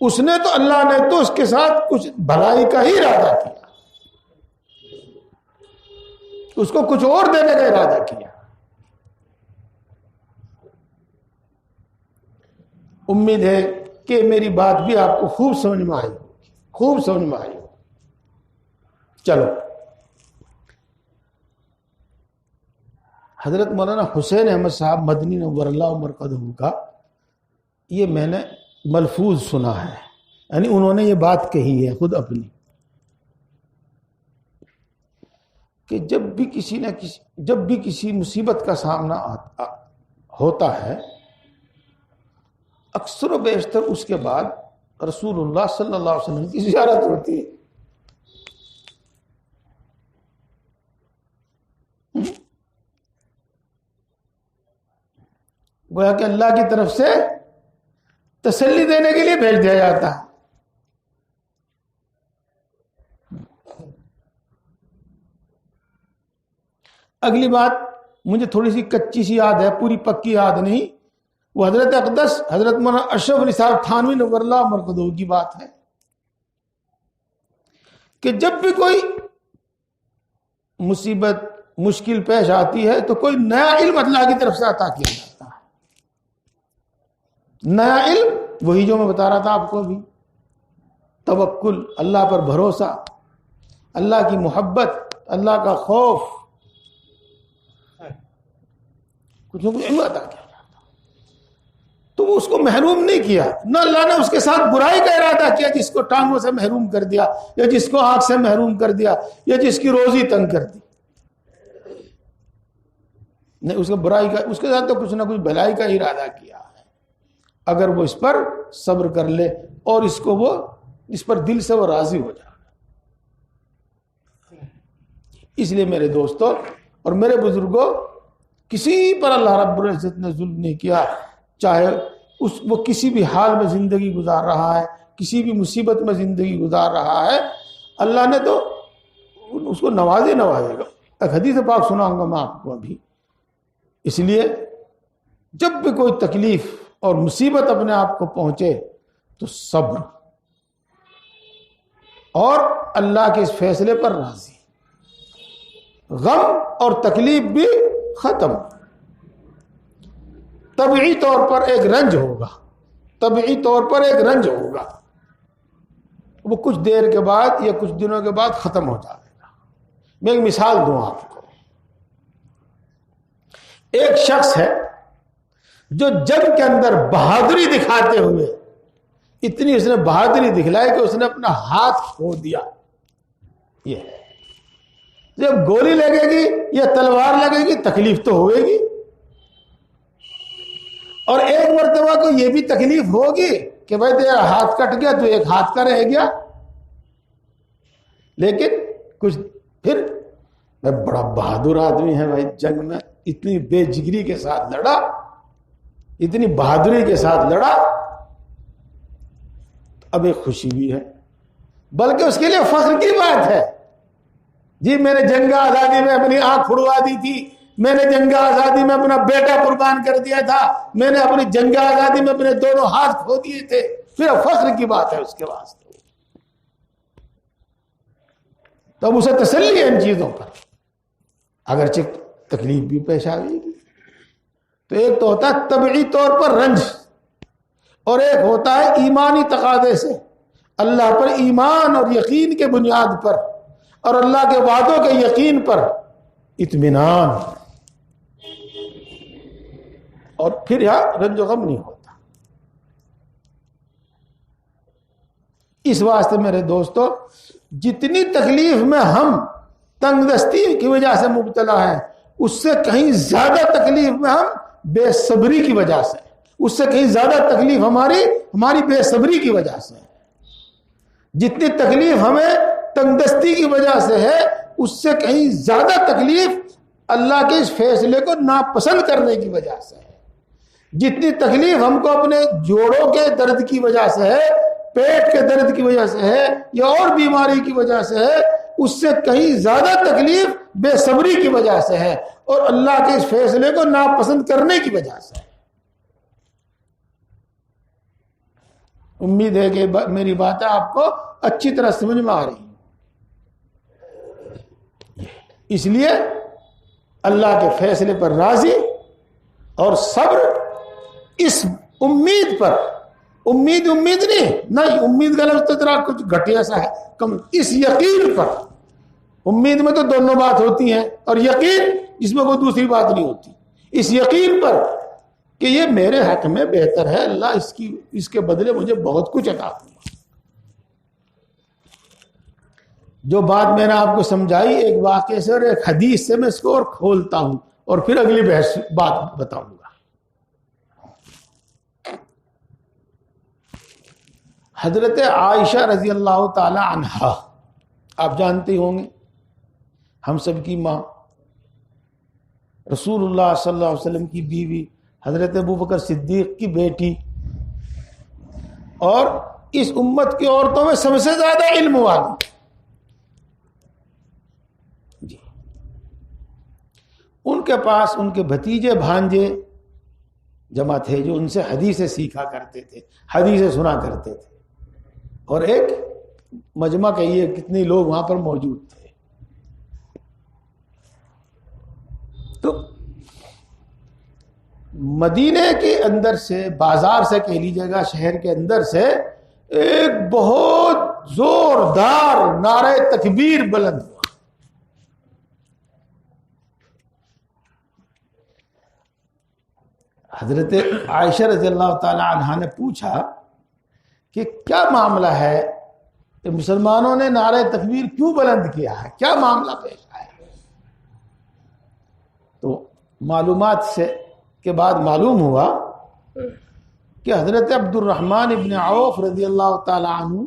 اس نے تو، اللہ نے تو اس کے ساتھ کچھ بھلائی کا ہی ارادہ کیا، اس کو کچھ اور دینے کا ارادہ کیا. امید ہے کہ میری بات بھی آپ کو خوب سمجھ میں آئی ہوگی، خوب سمجھ میں آئی ہوگی. چلو، حضرت مولانا حسین احمد صاحب مدنی نور اللہ مرقدہ کا یہ میں نے ملفوظ سنا ہے. یعنی انہوں نے یہ بات کہی ہے خود اپنی کہ جب بھی کسی مصیبت کا سامنا ہوتا ہے اکثر و بیشتر اس کے بعد رسول اللہ صلی اللہ علیہ وسلم کی زیارت ہوتی ہے. گویا کہ اللہ کی طرف سے تسلی دینے کے لیے بھیج دیا جاتا ہے. اگلی بات مجھے تھوڑی سی کچی سی یاد ہے، پوری پکی یاد نہیں. وہ حضرت اقدس حضرت مولانا اشرف علی صاحب تھانوی نور اللہ مرقدو کی بات ہے کہ جب بھی کوئی مصیبت مشکل پیش آتی ہے تو کوئی نیا علم اللہ کی طرف سے عطا کیا جاتا ہے. نیا علم وہی جو میں بتا رہا تھا آپ کو ابھی، توکل، اللہ پر بھروسہ، اللہ کی محبت، اللہ کا خوف، کچھ نہ کچھ علم عطا کیا. تو وہ اس کو محروم نہیں کیا، نہ اللہ نے اس کے ساتھ برائی کا ارادہ کیا، جس کو ٹانگوں سے محروم کر دیا یا جس کو آنکھ سے محروم کر دیا یا جس کی روزی تنگ کر دی. نہیں، اس کو برائی کا، اس کے ساتھ تو کچھ نہ کچھ بھلائی کا ارادہ کیا ہے. اگر وہ اس پر صبر کر لے اور اس پر دل سے وہ راضی ہو جائے. اس لیے میرے دوستو اور میرے بزرگوں، کسی پر اللہ رب العزت نے ظلم نہیں کیا، چاہے وہ کسی بھی حال میں زندگی گزار رہا ہے، کسی بھی مصیبت میں زندگی گزار رہا ہے، اللہ نے تو اس کو نوازے گا. ایک حدیث پاک سناؤں گا میں آپ کو ابھی. اس لیے جب بھی کوئی تکلیف اور مصیبت اپنے آپ کو پہنچے تو صبر اور اللہ کے اس فیصلے پر راضی. غم اور تکلیف بھی ختم. طبعی طور پر ایک رنج ہوگا، وہ کچھ دیر کے بعد یا کچھ دنوں کے بعد ختم ہو جائے گا. میں ایک مثال دوں آپ کو. ایک شخص ہے جو جنگ کے اندر بہادری دکھاتے ہوئے اتنی اس نے بہادری دکھلائی کہ اس نے اپنا ہاتھ کھو دیا. یہ جب گولی لگے گی یا تلوار لگے گی تکلیف تو ہوئے گی، اور ایک مرتبہ کو یہ بھی تکلیف ہوگی کہ بھائی تیرا ہاتھ کٹ گیا تو ایک ہاتھ کا رہ گیا. لیکن کچھ پھر بڑا بہادر آدمی ہے بھائی، جنگ میں اتنی بے جگری کے ساتھ لڑا، اتنی بہادری کے ساتھ لڑا. اب ایک خوشی بھی ہے، بلکہ اس کے لیے فخر کی بات ہے. جی میں نے جنگ آزادی میں اپنی آنکھ پھڑوا دی تھی، میں نے جنگ آزادی میں اپنا بیٹا قربان کر دیا تھا، میں نے اپنی جنگ آزادی میں اپنے دونوں ہاتھ کھو دیے تھے. پھر فخر کی بات ہے اس کے واسطے. تو اب اسے تسلی ہے ان چیزوں پر، اگرچہ تکلیف بھی پیش آئے گی. تو ایک تو ہوتا ہے طبعی طور پر رنج، اور ایک ہوتا ہے ایمانی تقاضے سے، اللہ پر ایمان اور یقین کے بنیاد پر اور اللہ کے وعدوں کے یقین پر اطمینان. اور پھر یہاں رنج و غم نہیں ہوتا. اس واسطے میرے دوستو، جتنی تکلیف میں ہم تنگ دستی کی وجہ سے مبتلا ہیں، اس سے کہیں زیادہ تکلیف میں ہم بے صبری کی وجہ سے، اس سے کہیں زیادہ تکلیف ہماری بے صبری کی وجہ سے. جتنی تکلیف ہمیں تنگ دستی کی وجہ سے ہے، اس سے کہیں زیادہ تکلیف اللہ کے اس فیصلے کو ناپسند کرنے کی وجہ سے ہے. جتنی تکلیف ہم کو اپنے جوڑوں کے درد کی وجہ سے ہے، پیٹ کے درد کی وجہ سے ہے یا اور بیماری کی وجہ سے ہے، اس سے کہیں زیادہ تکلیف بے صبری کی وجہ سے ہے اور اللہ کے اس فیصلے کو ناپسند کرنے کی وجہ سے ہے. امید ہے کہ میری باتیں آپ کو اچھی طرح سمجھ میں آ رہی ہیں. اس لیے اللہ کے فیصلے پر راضی اور صبر، اس امید پر، امید نہیں، امید کا لفظ تو ذرا کچھ گھٹیا سا ہے، کم، اس یقین پر. امید میں تو دونوں بات ہوتی ہیں، اور یقین اس میں کوئی دوسری بات نہیں ہوتی. اس یقین پر کہ یہ میرے حق میں بہتر ہے، اللہ اس کے بدلے مجھے بہت کچھ عطا کرے. جو بات میں نے آپ کو سمجھائی ایک واقعے سے اور ایک حدیث سے میں اس کو اور کھولتا ہوں اور پھر اگلی بحث بات بتاؤں گا۔ حضرت عائشہ رضی اللہ تعالی عنہا آپ جانتے ہوں گے، ہم سب کی ماں، رسول اللہ صلی اللہ علیہ وسلم کی بیوی، حضرت ابوبکر صدیق کی بیٹی، اور اس امت کی عورتوں میں سب سے زیادہ علم والی۔ جی، ان کے پاس ان کے بھتیجے بھانجے جمع تھے جو ان سے حدیثیں سیکھا کرتے تھے، حدیثیں سنا کرتے تھے، اور ایک مجمع کہیے کتنے لوگ وہاں پر موجود تھے۔ تو مدینے کے اندر سے، بازار سے کہہ لیجیے گا، شہر کے اندر سے ایک بہت زوردار نعرہ تکبیر بلند ہوا۔ حضرت عائشہ رضی اللہ تعالی عنہا نے پوچھا کہ کیا معاملہ ہے کہ مسلمانوں نے نعرہ تکبیر کیوں بلند کیا ہے، کیا معاملہ پیش آیا؟ تو معلومات سے کے بعد معلوم ہوا کہ حضرت عبد الرحمن ابن عوف رضی اللہ تعالی عنہ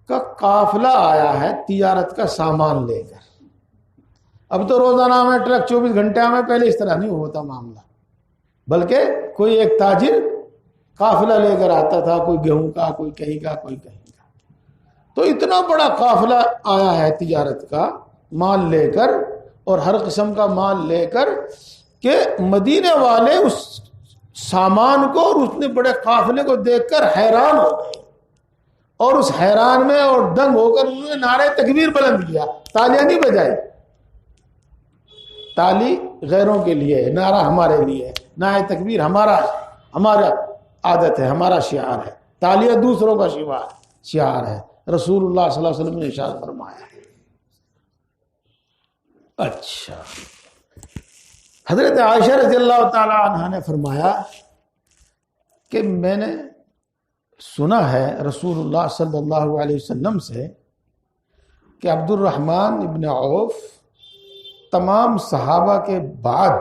کا قافلہ آیا ہے تجارت کا سامان لے کر۔ اب تو روزانہ میں ٹرک 24 گھنٹے میں، پہلے اس طرح نہیں ہوتا معاملہ، بلکہ کوئی ایک تاجر قافلہ لے کر آتا تھا، کوئی گیہوں کا، کوئی کہیں کا، کوئی کہیں کا۔ تو اتنا بڑا قافلہ آیا ہے تجارت کا مال لے کر، اور ہر قسم کا مال لے کر، کہ مدینے والے اس سامان کو اور اتنے بڑے قافلے کو دیکھ کر حیران ہو گئے، اور اس حیران میں اور دنگ ہو کر انہوں نے نعرہ تکبیر بلند کیا، تالیاں نہیں بجائی۔ تالی غیروں کے لیے ہے، نعرہ ہمارے لیے ہے، نعرہ تکبیر ہمارا عادت ہے، ہمارا شعار ہے، تالیاں دوسروں کا شعار ہے۔ رسول اللہ صلی اللہ علیہ وسلم نے ارشاد فرمایا۔ اچھا، حضرت عائشہ رضی اللہ تعالی عنہا نے فرمایا کہ میں نے سنا ہے رسول اللہ صلی اللہ علیہ وسلم سے کہ عبد الرحمن ابن عوف تمام صحابہ کے بعد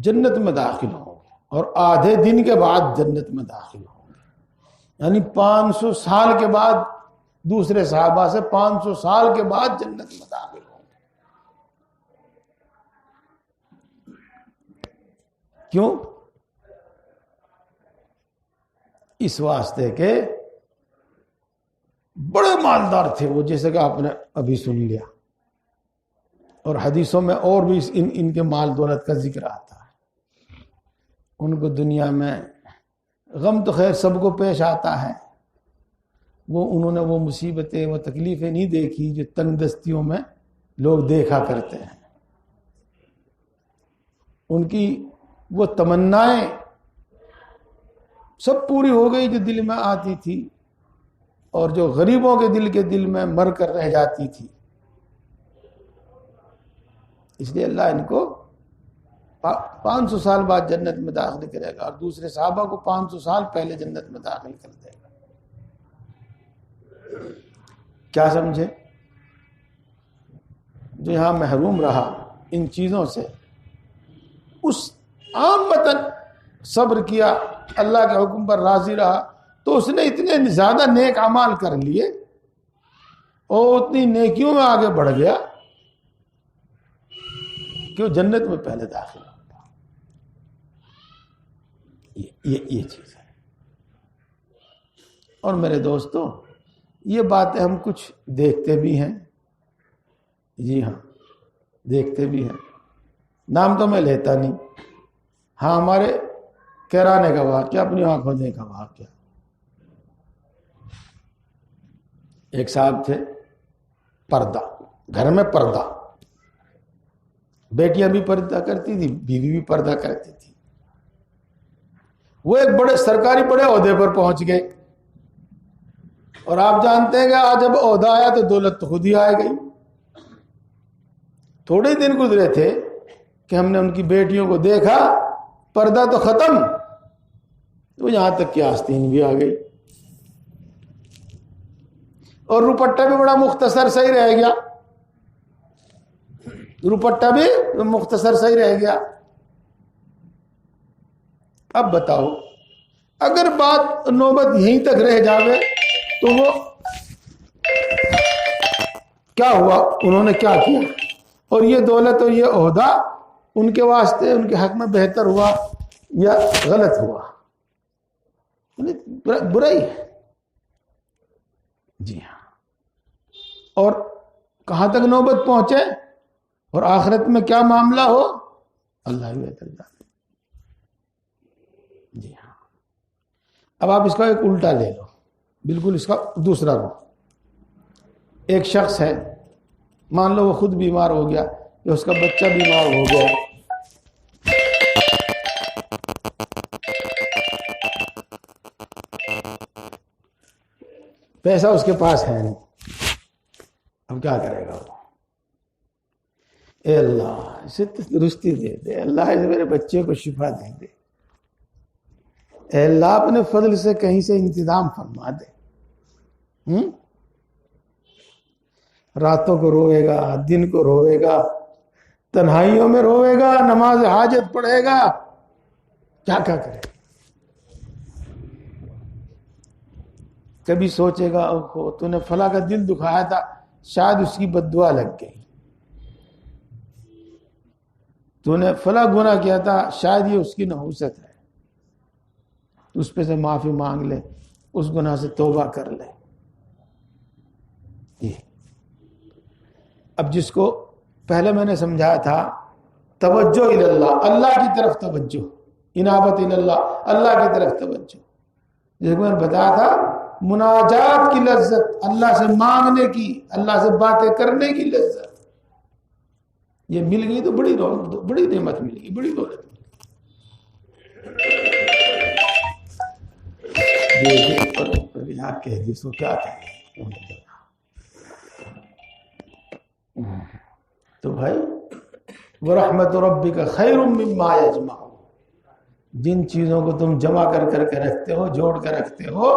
جنت میں داخل ہوں گے، اور آدھے دن کے بعد جنت میں داخل ہوں گے، یعنی 500 سال کے بعد، دوسرے صحابہ سے 500 سال کے بعد جنت میں داخل ہوں گے۔ کیوں؟ اس واسطے کہ بڑے مالدار تھے وہ، جیسے کہ آپ نے ابھی سن لیا، اور حدیثوں میں اور بھی ان کے مال دولت کا ذکر آتا ہے۔ ان کو دنیا میں غم تو خیر سب کو پیش آتا ہے، انہوں نے وہ مصیبتیں، وہ تکلیفیں نہیں دیکھی جو تنگ دستیوں میں لوگ دیکھا کرتے ہیں۔ ان کی وہ تمنائیں سب پوری ہو گئی جو دل میں آتی تھی، اور جو غریبوں کے دل میں مر کر رہ جاتی تھی۔ اس لیے اللہ ان کو 500 سال بعد جنت میں داخل کرے گا، اور دوسرے صحابہ کو 500 سال پہلے جنت میں داخل کر دے گا۔ کیا سمجھے؟ جو یہاں محروم رہا ان چیزوں سے، اس عامتاً صبر کیا، اللہ کے حکم پر راضی رہا، تو اس نے اتنے زیادہ نیک اعمال کر لیے اور اتنی نیکیوں میں آگے بڑھ گیا کہ وہ جنت میں پہلے داخل ہوگا۔ یہ چیز ہے۔ اور میرے دوستوں، یہ باتیں ہم کچھ دیکھتے بھی ہیں، جی ہاں دیکھتے بھی ہیں، نام تو میں لیتا نہیں، ہاں ہمارے کیرانے کا واقعہ، اپنی آنکھوں دیکھا واقعہ۔ ایک صاحب تھے، پردہ، گھر میں پردہ، بیٹیاں بھی پردہ کرتی تھی، بیوی بھی پردہ کرتی تھی۔ وہ ایک بڑے سرکاری بڑے عہدے پر پہنچ گئے، اور آپ جانتے ہیں کہ آج جب عہدہ آیا تو دولت تو خود ہی آئے گئی۔ تھوڑے دن گزرے تھے کہ ہم نے ان کی بیٹیوں کو دیکھا، پردہ تو ختم، تو یہاں تک کہ آستین بھی آ گئی۔ اور روپٹہ بھی بڑا مختصر صحیح رہ گیا، روپٹہ بھی مختصر صحیح رہ گیا۔ اب بتاؤ اگر بات نوبت یہیں تک رہ جاوے تو وہ کیا ہوا، انہوں نے کیا کیا، اور یہ دولت اور یہ عہدہ ان کے واسطے ان کے حق میں بہتر ہوا یا غلط ہوا، برائی ہے۔ جی ہاں، اور کہاں تک نوبت پہنچے اور آخرت میں کیا معاملہ ہو اللہ ہی بہتر جانے۔ جی ہاں، اب آپ اس کا ایک الٹا لے لو، بالکل اس کا دوسرا رو۔ ایک شخص ہے، مان لو وہ خود بیمار ہو گیا یا اس کا بچہ بیمار ہو گیا، پیسہ اس کے پاس ہے نہیں، اب کیا کرے گا وہ؟ اے اللہ اسے درستی دے دے، اللہ اسے میرے بچے کو شفا دے دے، اے اللہ اپنے فضل سے کہیں سے انتظام فرما دے۔ راتوں کو روئے گا، دن کو روئے گا، تنہائیوں میں روئے گا، نماز حاجت پڑھے گا، کیا کرے؟ کبھی سوچے گا اوہ تو نے فلاں کا دل دکھایا تھا، شاید اس کی بد دعا لگ گئی، تو نے فلاں گناہ کیا تھا، شاید یہ اس کی نحوست ہے، اس پہ سے معافی مانگ لے، اس گناہ سے توبہ کر لے۔ یہ اب جس کو پہلے میں نے سمجھایا تھا توجہ اللہ، اللہ کی طرف توجہ، انابت اللہ، اللہ کی طرف توجہ، جس کو میں نے بتایا تھا مناجات کی لذت، اللہ سے مانگنے کی، اللہ سے باتیں کرنے کی لذت، یہ مل گئی تو بڑی نعمت مل گئی، بڑی دولت مل گئی۔ آپ کہہ دیے سو کیا کہیں، تو بھائی وَرَحْمَتُ رَبِّكَ خَيْرٌ مِّمَّا يَجْمَعُونَ، جن چیزوں کو تم جمع کر کے رکھتے ہو، جوڑ کر رکھتے ہو،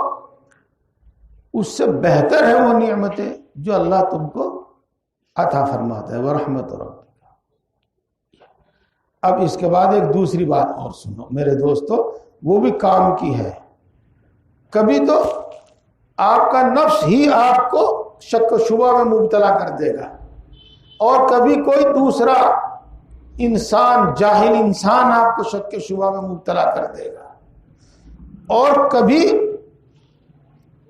اس سے بہتر ہے وہ نعمتیں جو اللہ تم کو عطا فرماتا ہے۔ وَرَحْمَتُ رَبِّكَ۔ اب اس کے بعد ایک دوسری بات اور سنو میرے دوستو، وہ بھی کام کی ہے۔ کبھی تو آپ کا نفس ہی آپ کو شک و شبہ میں مبتلا کر دے گا، اور کبھی کوئی دوسرا انسان، جاہل انسان آپ کو شک و شبہ میں مبتلا کر دے گا، اور کبھی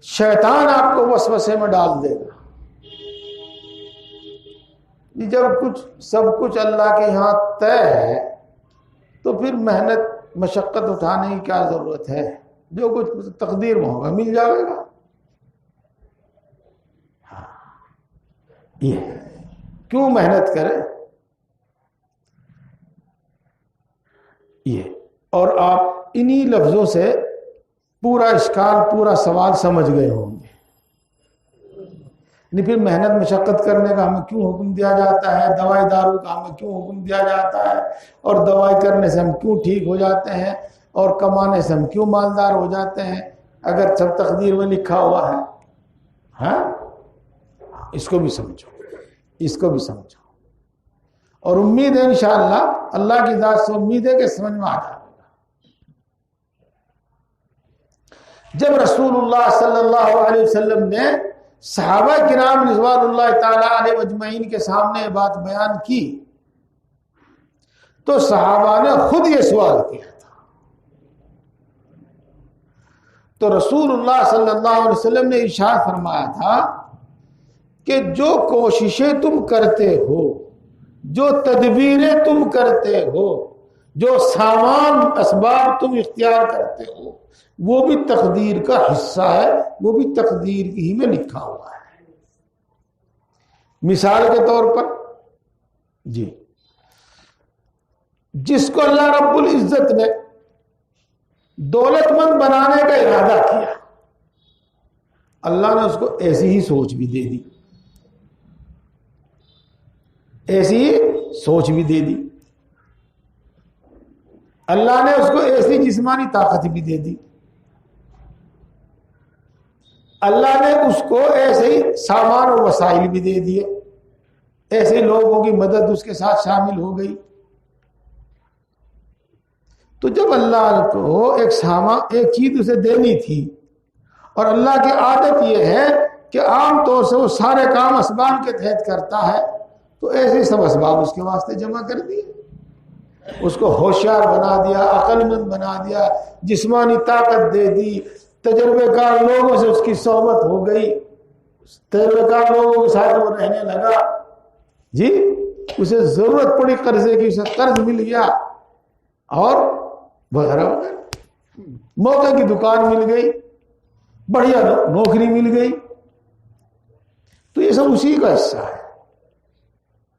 شیطان آپ کو وسوسے میں ڈال دے گا۔ جب سب کچھ اللہ کے یہاں طے ہے تو پھر محنت مشقت اٹھانے کی کیا ضرورت ہے؟ جو کچھ تقدیر میں ہوگا مل جائے گا۔ یہ کیوں محنت کرے؟ یہ اور آپ انہی لفظوں سے پورا اشکال، پورا سوال سمجھ گئے ہوں گے۔ نہیں پھر محنت مشقت کرنے کا ہمیں کیوں حکم دیا جاتا ہے، دوائی دارو کا ہمیں کیوں حکم دیا جاتا ہے، اور دوائی کرنے سے ہم کیوں ٹھیک ہو جاتے ہیں، اور کمانے سے ہم کیوں مالدار ہو جاتے ہیں، اگر سب تقدیر میں لکھا ہوا ہے؟ ہاں، اس کو بھی سمجھو، اس کو بھی سمجھو، اور امید ہے انشاءاللہ، اللہ کی ذات سے امید ہے کہ سمجھ میں آ جائے گا۔ جب رسول اللہ صلی اللہ علیہ وسلم نے صحابہ کرام رضوان اللہ تعالی علیہ اجمعین کے سامنے یہ بات بیان کی تو صحابہ نے خود یہ سوال کیا تھا، تو رسول اللہ صلی اللہ علیہ وسلم نے ارشاد فرمایا تھا کہ جو کوششیں تم کرتے ہو، جو تدبیریں تم کرتے ہو، جو سامان اسباب تم اختیار کرتے ہو، وہ بھی تقدیر کا حصہ ہے، وہ بھی تقدیر کی ہی میں لکھا ہوا ہے۔ مثال کے طور پر جی، جس کو اللہ رب العزت نے دولت مند بنانے کا ارادہ کیا، اللہ نے اس کو ایسی ہی سوچ بھی دے دی، ایسی ہی سوچ بھی دے دی، اللہ نے اس کو ایسی جسمانی طاقت بھی دے دی۔ اللہ نے اس کو ایسے ہی سامان اور وسائل بھی دے دیے، ایسے لوگوں کی مدد اس کے ساتھ شامل ہو گئی۔ تو جب اللہ کو ایک چیز اسے دینی تھی، اور اللہ کی عادت یہ ہے کہ عام طور سے وہ سارے کام اسباب کے تحت کرتا ہے، تو ایسے سب اسباب اس کے واسطے جمع کر دیے، اس کو ہوشیار بنا دیا، عقل مند بنا دیا، جسمانی طاقت دے دی، تجربے کار لوگوں سے اس کی صحبت ہو گئی، تجربے کار لوگوں کے ساتھ وہ رہنے لگا، جی اسے ضرورت پڑی قرضے کی، اسے قرض مل گیا، اور وغیرہ وغیرہ، موقع کی دکان مل گئی، بڑھیا نوکری مل گئی۔ تو یہ سب اسی کا حصہ ہے،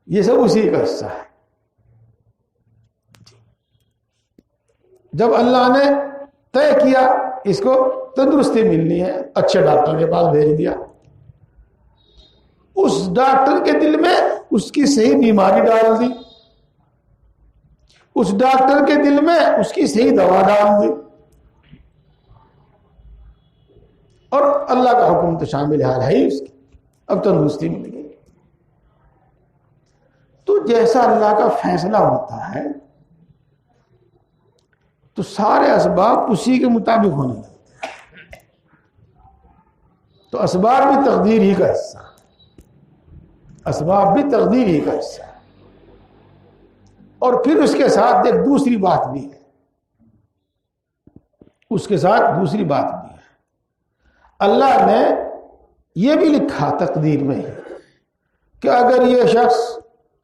یہ سب اسی کا حصہ ہے۔ جب اللہ نے طے کیا اس کو تندرستی ملنی ہے، اچھے ڈاکٹر کے پاس بھیج دیا، اس ڈاکٹر کے دل میں اس کی صحیح بیماری ڈال دی، اس ڈاکٹر کے دل میں اس کی صحیح دوا ڈال دی، اور اللہ کا حکم تو شامل حال ہے ہی اس کی، اب تندرستی مل گئی۔ تو جیسا اللہ کا فیصلہ ہوتا ہے تو سارے اسباب اسی کے مطابق ہونے لگتے ہیں۔ تو اسباب بھی تقدیر ہی کا حصہ ہے، اسباب بھی تقدیر ہی کا حصہ ہے۔ اور پھر اس کے ساتھ ایک دوسری بات بھی ہے، اس کے ساتھ دوسری بات بھی ہے، اللہ نے یہ بھی لکھا تقدیر میں کہ اگر یہ شخص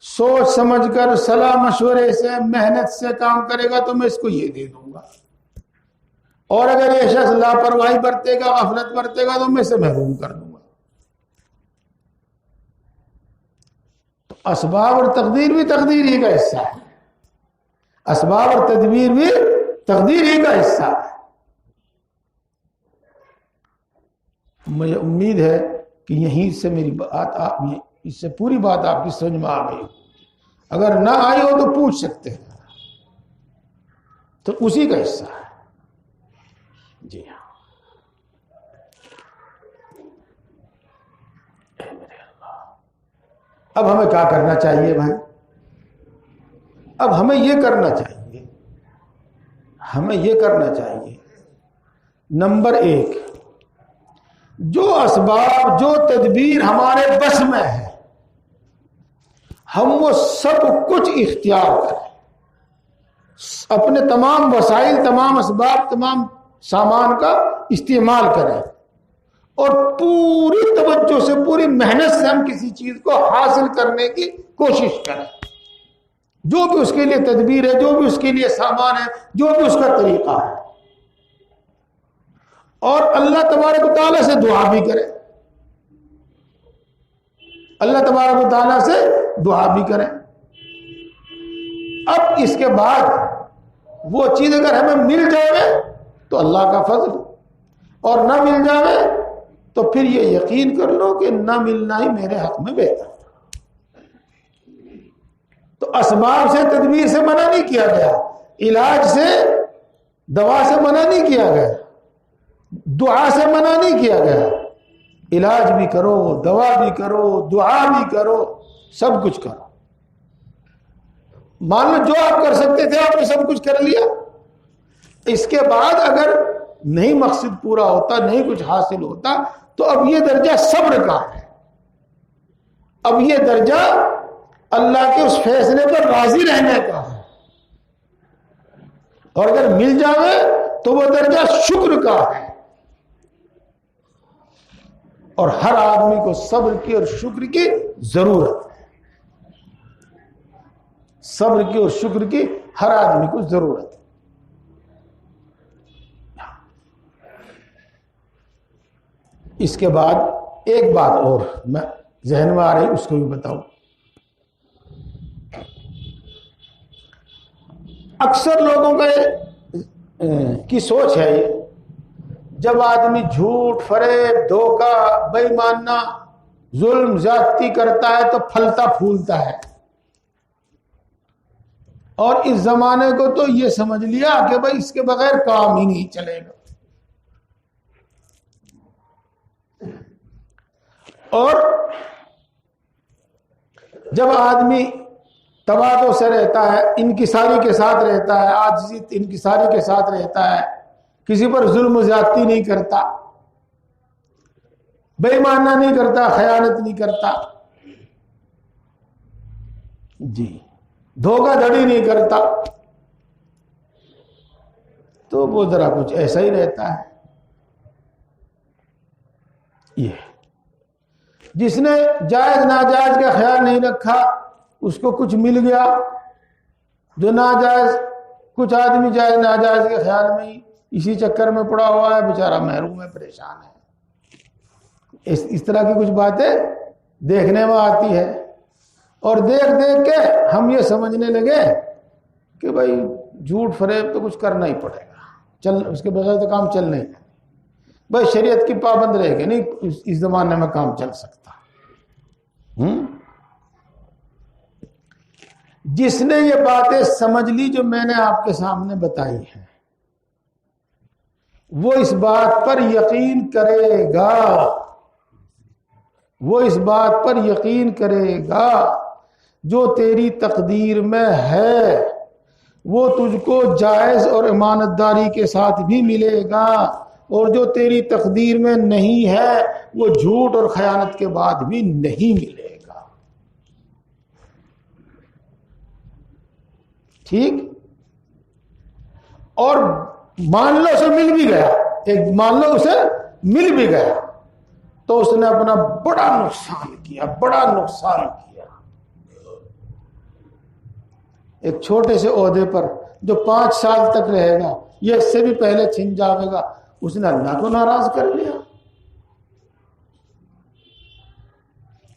سوچ سمجھ کر صلاح مشورے سے محنت سے کام کرے گا تو میں اس کو یہ دے دوں گا، اور اگر یہ شخص لاپرواہی برتے گا، غفلت برتے گا تو میں اسے محروم کر دوں گا۔ تو اسباب اور تقدیر بھی تقدیر ہی کا حصہ ہے، اسباب اور تدبیر بھی تقدیر ہی کا حصہ ہے۔ مجھے امید ہے کہ یہیں سے میری بات اس سے پوری بات آپ کی سمجھ میں آ گئی، اگر نہ آئی ہو تو پوچھ سکتے ہیں، تو اسی کا حصہ ہے۔ جی ہاں، اب ہمیں کیا کرنا چاہیے بھائی؟ اب ہمیں یہ کرنا چاہیے، ہمیں یہ کرنا چاہیے، نمبر 1، جو اسباب جو تدبیر ہمارے بس میں ہے ہم وہ سب کچھ اختیار کریں، اپنے تمام وسائل، تمام اسباب، تمام سامان کا استعمال کریں، اور پوری توجہ سے، پوری محنت سے ہم کسی چیز کو حاصل کرنے کی کوشش کریں، جو بھی اس کے لیے تدبیر ہے، جو بھی اس کے لیے سامان ہے، جو بھی اس کا طریقہ ہے، اور اللہ تبارک و تعالیٰ سے دعا بھی کریں، اللہ تبارک و تعالیٰ سے دعا بھی کریں۔ اب اس کے بعد وہ چیز اگر ہمیں مل جائے تو اللہ کا فضل، اور نہ مل جائے تو پھر یہ یقین کر لو کہ نہ ملنا ہی میرے حق میں بہتر۔ تو اسباب سے، تدبیر سے منع نہیں کیا گیا، علاج سے، دوا سے منع نہیں کیا گیا، دعا سے منع نہیں کیا گیا، علاج بھی کرو، دوا بھی کرو، دعا بھی کرو، سب کچھ کرو۔ مان لو جو آپ کر سکتے تھے آپ نے سب کچھ کر لیا، اس کے بعد اگر نہیں مقصد پورا ہوتا، نہیں کچھ حاصل ہوتا، تو اب یہ درجہ صبر کا ہے، اب یہ درجہ اللہ کے اس فیصلے پر راضی رہنے کا ہے، اور اگر مل جائے تو وہ درجہ شکر کا ہے۔ اور ہر آدمی کو صبر کی اور شکر کی ضرورت ہے، صبر کی اور شکر کی ہر آدمی کو ضرورت ہے۔ اس کے بعد ایک بات اور میں ذہن میں آ رہی، اس کو بھی بتاؤں۔ اکثر لوگوں کی سوچ ہے یہ، جب آدمی جھوٹ، فریب، دھوکہ، بے ایمانہ، ظلم، زیادتی کرتا ہے تو پھلتا پھولتا ہے، اور اس زمانے کو تو یہ سمجھ لیا کہ بھائی اس کے بغیر کام ہی نہیں چلے گا۔ اور جب آدمی تواضع سے رہتا ہے، انکساری کے ساتھ رہتا ہے، عاجزی انکساری کے ساتھ رہتا ہے، کسی پر ظلم و زیادتی نہیں کرتا، بے ایمانی نہیں کرتا، خیانت نہیں کرتا، جی دھوکہ دھڑی نہیں کرتا، تو وہ ذرا کچھ ایسا ہی رہتا ہے۔ یہ جس نے جائز ناجائز کا خیال نہیں رکھا، اس کو کچھ مل گیا، جو ناجائز، کچھ آدمی جائز ناجائز کے خیال میں ہی اسی چکر میں پڑا ہوا ہے، بیچارہ محروم ہے، پریشان ہے۔ اس طرح کی کچھ باتیں دیکھنے میں آتی ہے، اور دیکھ دیکھ کے ہم یہ سمجھنے لگے کہ بھائی جھوٹ فریب تو کچھ کرنا ہی پڑے گا، اس کے بغیر تو کام چل نہیں، بھائی شریعت کی پابند رہے گی نہیں اس زمانے میں کام چل سکتا۔ جس نے یہ باتیں سمجھ لی جو میں نے آپ کے سامنے بتائی ہیں، وہ اس بات پر یقین کرے گا، وہ اس بات پر یقین کرے گا جو تیری تقدیر میں ہے وہ تجھ کو جائز اور امانت داری کے ساتھ بھی ملے گا، اور جو تیری تقدیر میں نہیں ہے وہ جھوٹ اور خیانت کے بعد بھی نہیں ملے گا۔ ٹھیک؟ اور مان لو اسے مل بھی گیا، ایک مان لو اسے مل بھی گیا تو اس نے اپنا بڑا نقصان کیا، بڑا نقصان کیا۔ ایک چھوٹے سے عہدے پر جو 5 سال تک رہے گا، یہ اس سے بھی پہلے چھن جاوے گا، اس نے اللہ کو ناراض کر لیا۔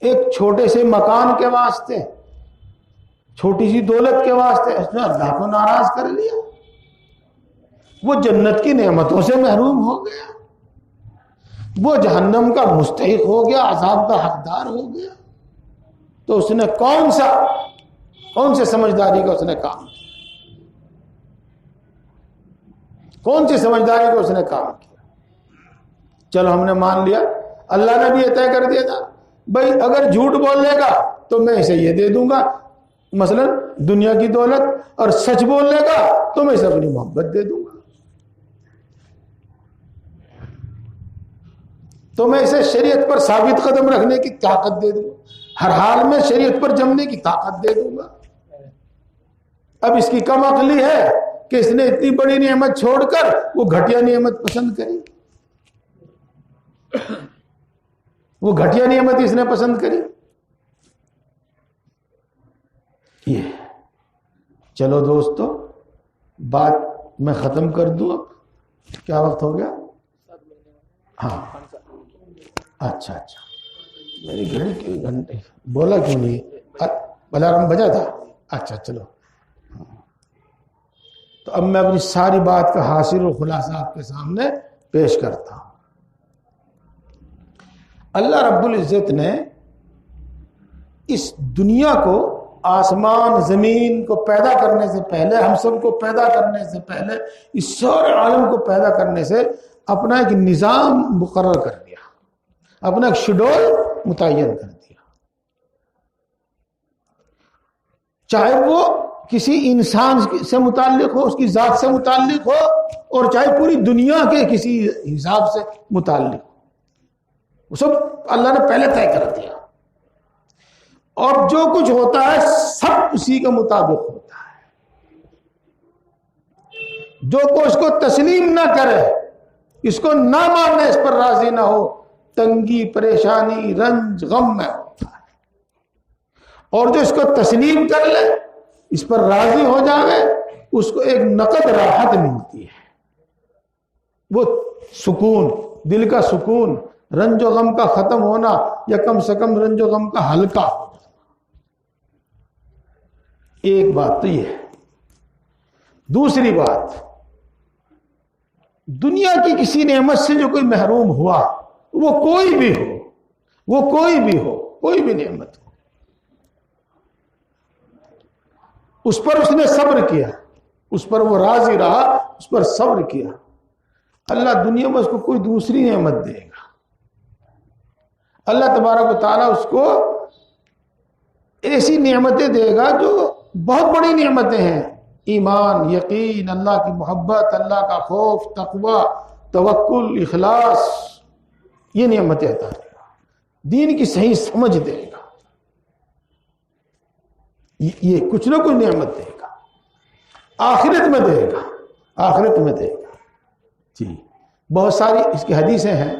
ایک چھوٹے سے مکان کے واسطے، چھوٹی سی دولت کے واسطے اس نے اللہ کو ناراض کر لیا، وہ جنت کی نعمتوں سے محروم ہو گیا، وہ جہنم کا مستحق ہو گیا، عذاب کا حقدار ہو گیا۔ تو اس نے کون سے سمجھداری کا اس نے کام کیا، کون سی سمجھداری کو اس نے کام کیا؟ چلو ہم نے مان لیا، اللہ نے بھی یہ طے کر دیا تھا بھائی اگر جھوٹ بولنے گا تو میں اسے یہ دے دوں گا، مثلا دنیا کی دولت، اور سچ بولنے گا تو میں اسے اپنی محبت دے دوں گا، تو میں اسے شریعت پر ثابت قدم رکھنے کی طاقت دے دوں گا، ہر حال میں شریعت پر جمنے کی طاقت دے دوں گا۔ اب اس کی کم عقلی ہے کہ اس نے اتنی بڑی نعمت چھوڑ کر وہ گھٹیا نعمت پسند کری، وہ گھٹیا نعمت اس نے پسند کری۔ یہ چلو دوستو بات میں ختم کر دوں، اب کیا وقت ہو گیا؟ ہاں اچھا میری گھڑی کے گھنٹے بولا کیوں نہیں؟ الارم بجا تھا؟ اچھا چلو، تو اب میں اپنی ساری بات کا حاصل اور خلاصہ آپ کے سامنے پیش کرتا ہوں۔ اللہ رب العزت نے اس دنیا کو، آسمان زمین کو پیدا کرنے سے پہلے، ہم سب کو پیدا کرنے سے پہلے، اس سارے عالم کو پیدا کرنے سے اپنا ایک نظام مقرر کر دیا، اپنا ایک شیڈول متعین کر دیا، چاہے وہ کسی انسان سے متعلق ہو، اس کی ذات سے متعلق ہو، اور چاہے پوری دنیا کے کسی حساب سے متعلق ہو، وہ سب اللہ نے پہلے طے کر دیا، اور جو کچھ ہوتا ہے سب اسی کے مطابق ہوتا ہے۔ جو کوئی اس کو تسلیم نہ کرے، اس کو نہ ماننے، اس پر راضی نہ ہو، تنگی، پریشانی، رنج، غم میں ہوتا ہے، اور جو اس کو تسلیم کر لے، اس پر راضی ہو جائے، اس کو ایک نقد راحت ملتی ہے، وہ سکون، دل کا سکون، رنج و غم کا ختم ہونا، یا کم سے کم رنج و غم کا ہلکا ہو جانا۔ ایک بات تو یہ ہے۔ دوسری بات، دنیا کی کسی نعمت سے جو کوئی محروم ہوا، وہ کوئی بھی ہو، وہ کوئی بھی ہو، کوئی بھی نعمت ہو، اس پر اس نے صبر کیا، اس پر وہ راضی رہا، اس پر صبر کیا، اللہ دنیا میں اس کو کوئی دوسری نعمت دے گا۔ اللہ تبارک و تعالیٰ اس کو ایسی نعمتیں دے گا جو بہت بڑی نعمتیں ہیں، ایمان، یقین، اللہ کی محبت، اللہ کا خوف، تقوی، توکل، اخلاص، یہ نعمتیں عطا دے گا، دین کی صحیح سمجھ دے گا، یہ کچھ نہ کچھ نعمت دے گا، آخرت میں دے گا، آخرت میں دے گا۔ جی بہت ساری اس کی حدیثیں ہیں،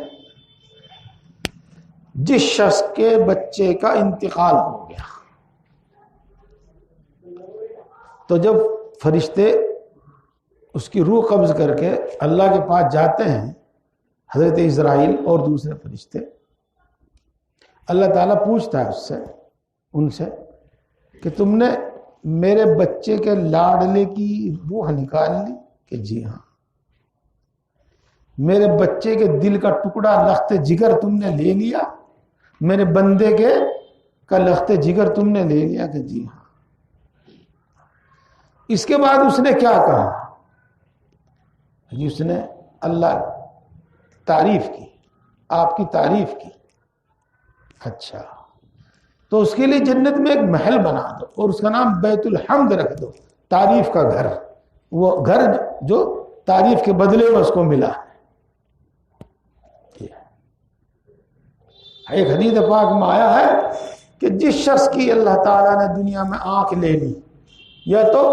جس شخص کے بچے کا انتقال ہو گیا تو جب فرشتے اس کی روح قبض کر کے اللہ کے پاس جاتے ہیں، حضرت اسرائیل اور دوسرے فرشتے، اللہ تعالیٰ پوچھتا ہے ان سے کہ تم نے میرے بچے کے لاڈلے کی روح نکال لی؟ کہ جی ہاں۔ میرے بچے کے دل کا ٹکڑا لخت جگر تم نے لے لیا؟ میرے بندے کا لخت جگر تم نے لے لیا؟ کہ جی ہاں۔ اس کے بعد اس نے کیا کہا؟ جی اس نے اللہ تعریف کی، آپ کی تعریف کی۔ اچھا، تو اس کے لیے جنت میں ایک محل بنا دو اور اس کا نام بیت الحمد رکھ دو، تعریف کا گھر، وہ گھر جو تعریف کے بدلے میں اس کو ملا۔ ایک حدیث پاک میں آیا ہے کہ جس شخص کی اللہ تعالیٰ نے دنیا میں آنکھ لے لی، یا تو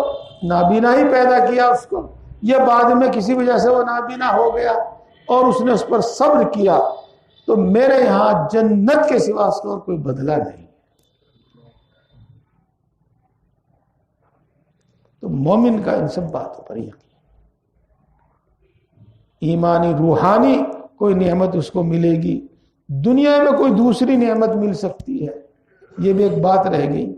نابینا ہی پیدا کیا اس کو، یا بعد میں کسی وجہ سے وہ نابینا ہو گیا اور اس نے اس پر صبر کیا، تو میرے یہاں جنت کے سوا اس کو اور کوئی بدلہ نہیں۔ تو مومن کا ان سب باتوں پر یقین، ایمانی روحانی کوئی نعمت اس کو ملے گی، دنیا میں کوئی دوسری نعمت مل سکتی ہے، یہ بھی ایک بات رہ گئی۔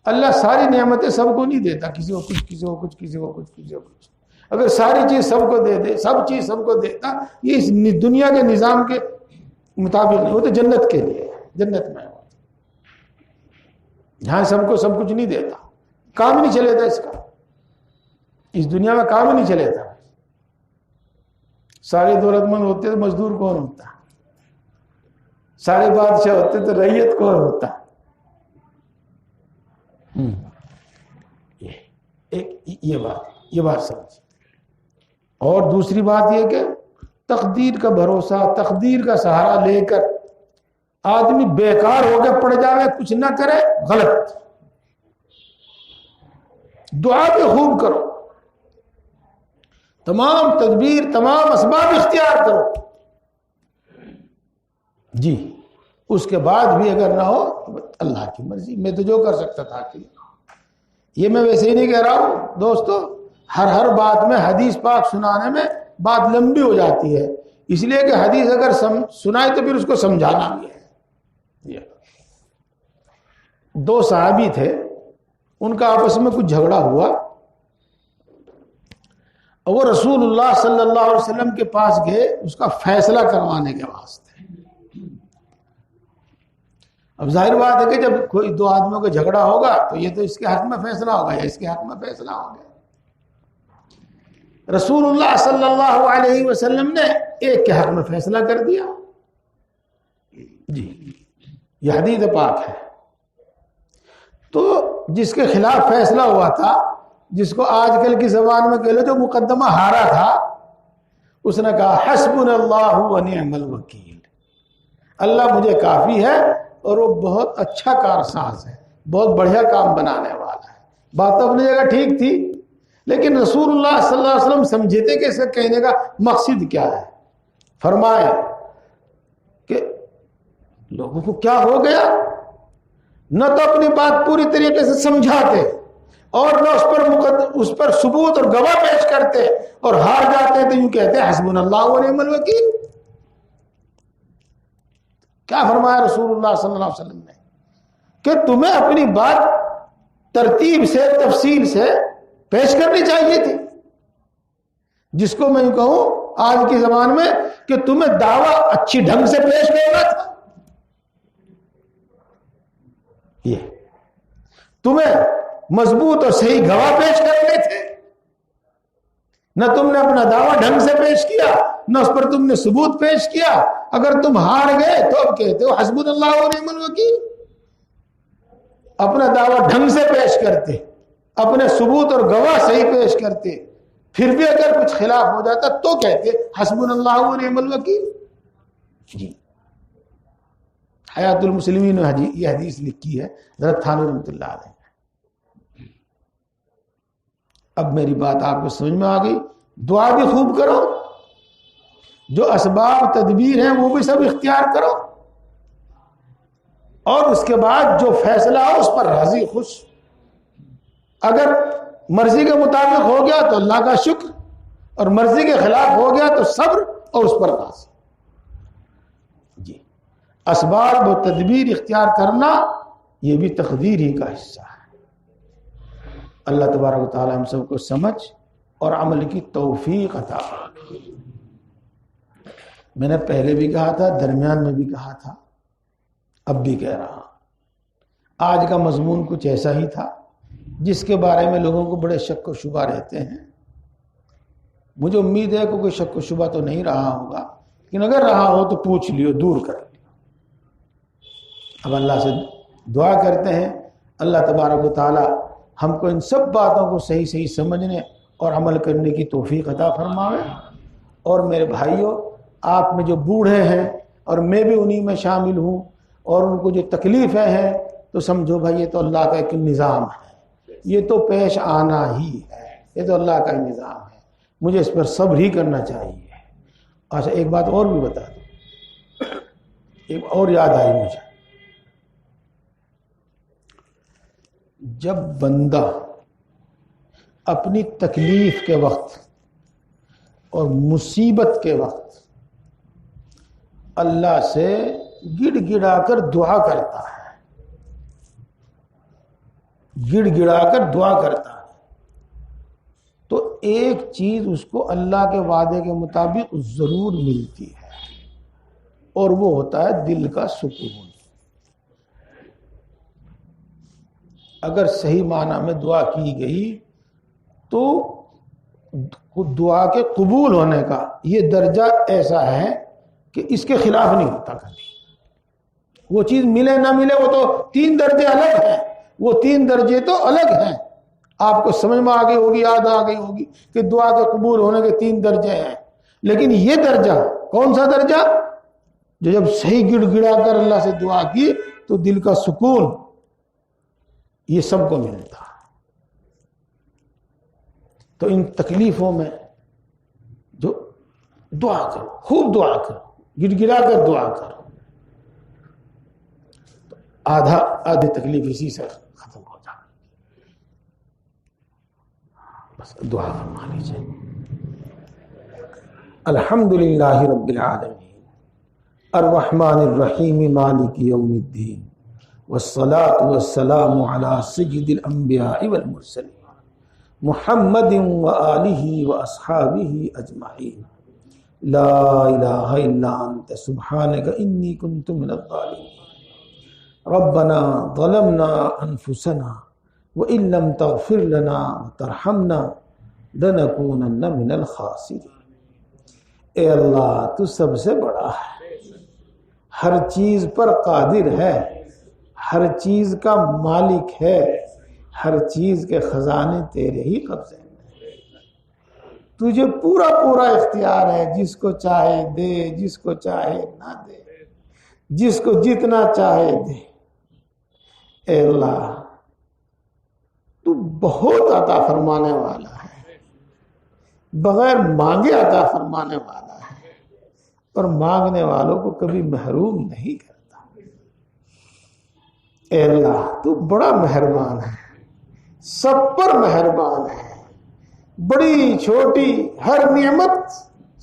اللہ ساری نعمتیں سب کو نہیں دیتا، کسی کو کچھ، کسی کو کچھ، کسی کو کچھ، کسی کو کچھ۔ اگر ساری چیز سب کو دے دے، سب چیز سب کو دیتا، یہ اس دنیا کے نظام کے مطابق نہیں، وہ تو جنت کے لیے، جنت میں ہو، یہاں سب کو سب کچھ نہیں دیتا، کام نہیں چلے تھا اس کا، اس دنیا میں کام نہیں چلے تھا۔ سارے دولت مند ہوتے تو مزدور کون ہوتا؟ سارے بادشاہ ہوتے تو رعیت کون ہوتا؟ یہ بات سمجھ۔ اور دوسری بات یہ کہ تقدیر کا بھروسہ، تقدیر کا سہارا لے کر آدمی بیکار ہو کے پڑ جاوے، کچھ نہ کرے، غلط۔ دعا بھی خوب کرو، تمام تدبیر، تمام اسباب اختیار کرو، جی اس کے بعد بھی اگر نہ ہو تو اللہ کی مرضی، میں تو جو کر سکتا تھا کہ یہ میں ویسے ہی نہیں کہہ رہا ہوں دوستو، ہر بات میں حدیث پاک سنانے میں بات لمبی ہو جاتی ہے، اس لیے کہ حدیث اگر سنائے تو پھر اس کو سمجھانا بھی ہے۔ دو صحابی تھے، ان کا آپس میں کچھ جھگڑا ہوا، اور وہ رسول اللہ صلی اللہ علیہ وسلم کے پاس گئے اس کا فیصلہ کروانے کے واسطے۔ اب ظاہر بات ہے کہ جب کوئی دو آدمیوں کا جھگڑا ہوگا تو یہ تو اس کے حق میں فیصلہ ہوگا یا اس کے حق میں فیصلہ ہوگا۔ رسول اللہ صلی اللہ علیہ وسلم نے ایک کے حق میں فیصلہ کر دیا، جی یہ حدیث پاک ہے۔ تو جس کے خلاف فیصلہ ہوا تھا، جس کو آج کل کی زبان میں کہہ لو جو مقدمہ ہارا تھا، اس نے کہا حسبنا اللہ و نعم الوکیل، اللہ مجھے کافی ہے اور وہ بہت اچھا کارساز ہے، بہت بڑھیا کام بنانے والا ہے۔ بات تو اپنی جگہ ٹھیک تھی، لیکن رسول اللہ صلی اللہ علیہ وسلم سمجھے تھے کہ اس کا کہنے کا مقصد کیا ہے۔ فرمائے کہ لوگوں کو کیا ہو گیا، نہ تو اپنی بات پوری طریقے سے سمجھاتے اور نہ اس پر ثبوت اور گواہ پیش کرتے، اور ہار جاتے تو یوں کہتے حسبنا اللہ و نعم الوکیل۔ کیا فرمایا رسول اللہ صلی اللہ علیہ وسلم نے کہ تمہیں اپنی بات ترتیب سے، تفصیل سے پیش کرنی چاہیے تھی، جس کو میں کہوں آج کی زبان میں کہ تمہیں دعویٰ اچھی ڈھنگ سے پیش کرنا تھا، یہ تمہیں مضبوط اور صحیح گواہ پیش کرنے تھے، نہ تم نے اپنا دعویٰ ڈھنگ سے پیش کیا، نہ اس پر تم نے ثبوت پیش کیا۔ اگر تم ہار گئے تو اب کہتے ہو حسبنا اللہ و نعم الوکیل۔ اپنا دعویٰ ڈھنگ سے پیش کرتے، اپنے ثبوت اور گواہ صحیح پیش کرتے، پھر بھی اگر کچھ خلاف ہو جاتا تو کہتے حسبنا اللہ و نعم الوکیل۔ جی حیات المسلمین میں یہ حدیث لکھی ہے حضرت تھانوی رحمۃ اللہ علیہ۔ اب میری بات آپ کو سمجھ میں آ گئی؟ دعا بھی خوب کرو، جو اسباب تدبیر ہیں وہ بھی سب اختیار کرو، اور اس کے بعد جو فیصلہ ہو اس پر راضی خوش۔ اگر مرضی کے مطابق ہو گیا تو اللہ کا شکر، اور مرضی کے خلاف ہو گیا تو صبر اور اس پر راضی۔ جی اسباب و تدبیر اختیار کرنا یہ بھی تقدیر ہی کا حصہ ہے۔ اللہ تبارک و تعالی ہم سب کو سمجھ اور عمل کی توفیق عطا فرمائے۔ میں نے پہلے بھی کہا تھا، درمیان میں بھی کہا تھا، اب بھی کہہ رہا ہوں، آج کا مضمون کچھ ایسا ہی تھا جس کے بارے میں لوگوں کو بڑے شک و شبہ رہتے ہیں۔ مجھے امید ہے کہ کوئی شک و شبہ تو نہیں رہا ہوگا، لیکن اگر رہا ہو تو پوچھ لیو، دور کر لیو۔ اب اللہ سے دعا کرتے ہیں اللہ تبارک و تعالی ہم کو ان سب باتوں کو صحیح صحیح سمجھنے اور عمل کرنے کی توفیق عطا فرمائے۔ اور میرے بھائیوں، آپ میں جو بوڑھے ہیں اور میں بھی انہی میں شامل ہوں، اور ان کو جو تکلیفیں ہیں، تو سمجھو بھائی یہ تو اللہ کا ایک نظام ہے، یہ تو پیش آنا ہی ہے، یہ تو اللہ کا ہی نظام ہے، مجھے اس پر صبر ہی کرنا چاہیے۔ اچھا ایک بات اور بھی بتا دوں، ایک اور یاد آئی مجھے۔ جب بندہ اپنی تکلیف کے وقت اور مصیبت کے وقت اللہ سے گڑ گڑا کر دعا کرتا ہے، گڑ گڑا کر دعا کرتا ہے، تو ایک چیز اس کو اللہ کے وعدے کے مطابق ضرور ملتی ہے، اور وہ ہوتا ہے دل کا سکون۔ اگر صحیح معنی میں دعا کی گئی تو دعا کے قبول ہونے کا یہ درجہ ایسا ہے کہ اس کے خلاف نہیں ہوتا کبھی۔ وہ چیز ملے نہ ملے وہ تو تین درجے الگ ہیں، وہ تین درجے تو الگ ہیں۔ آپ کو سمجھ میں آ گئی ہوگی، یاد آ گئی ہوگی کہ دعا کے قبول ہونے کے تین درجے ہیں، لیکن یہ درجہ کون سا درجہ؟ جو جب صحیح گڑ گڑا کر اللہ سے دعا کی تو دل کا سکون یہ سب کو ملتا۔ تو ان تکلیفوں میں جو دعا کرو، خوب دعا کرو، گڑ گڑا کر دعا کرو، آدھی تکلیف اسی سے ختم ہو جائے۔ بس دعا فرما لیجیے۔ الحمدللہ رب العالمین الرحمن الرحیم مالک یوم الدین والصلاة والسلام علی سید الانبیاء والمرسلین محمد وآلہ واصحابہ اجمعین۔ لا الہ الا انت سبحانک انی کنت من الظالمین۔ ربنا ظلمنا انفسنا وان لم تغفر لنا وترحمنا لنکونن من الخاسرین۔ اے اللہ تو سب سے بڑا ہے، ہر چیز پر قادر ہے، ہر چیز کا مالک ہے، ہر چیز کے خزانے تیرے ہی قبضے میں۔ تجھے پورا پورا اختیار ہے، جس کو چاہے دے، جس کو چاہے نہ دے، جس کو جتنا چاہے دے۔ اے اللہ تو بہت عطا فرمانے والا ہے، بغیر مانگے عطا فرمانے والا ہے، اور مانگنے والوں کو کبھی محروم نہیں کرتا۔ اے اللہ تو بڑا مہربان ہے، سب پر مہربان ہے، بڑی چھوٹی ہر نعمت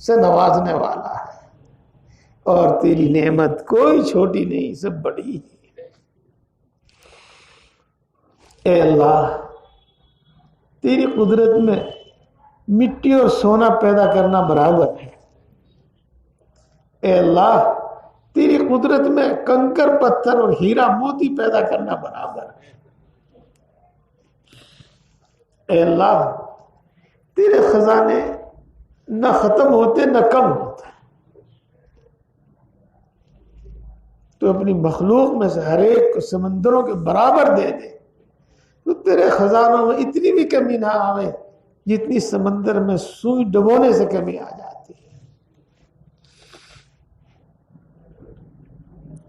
سے نوازنے والا ہے، اور تیری نعمت کوئی چھوٹی نہیں، سب بڑی ہے۔ اے اللہ تیری قدرت میں مٹی اور سونا پیدا کرنا برابر ہے۔ اے اللہ تیری قدرت میں کنکر پتھر اور ہیرا موتی پیدا کرنا برابر ہے۔ اے اللہ تیرے خزانے نہ ختم ہوتے نہ کم ہوتے. تو اپنی مخلوق میں سے ہر ایک کو سمندروں کے برابر دے دے تو تیرے خزانوں میں اتنی بھی کمی نہ آوے جتنی سمندر میں سوئی ڈبونے سے کمی آ جاتی ہے.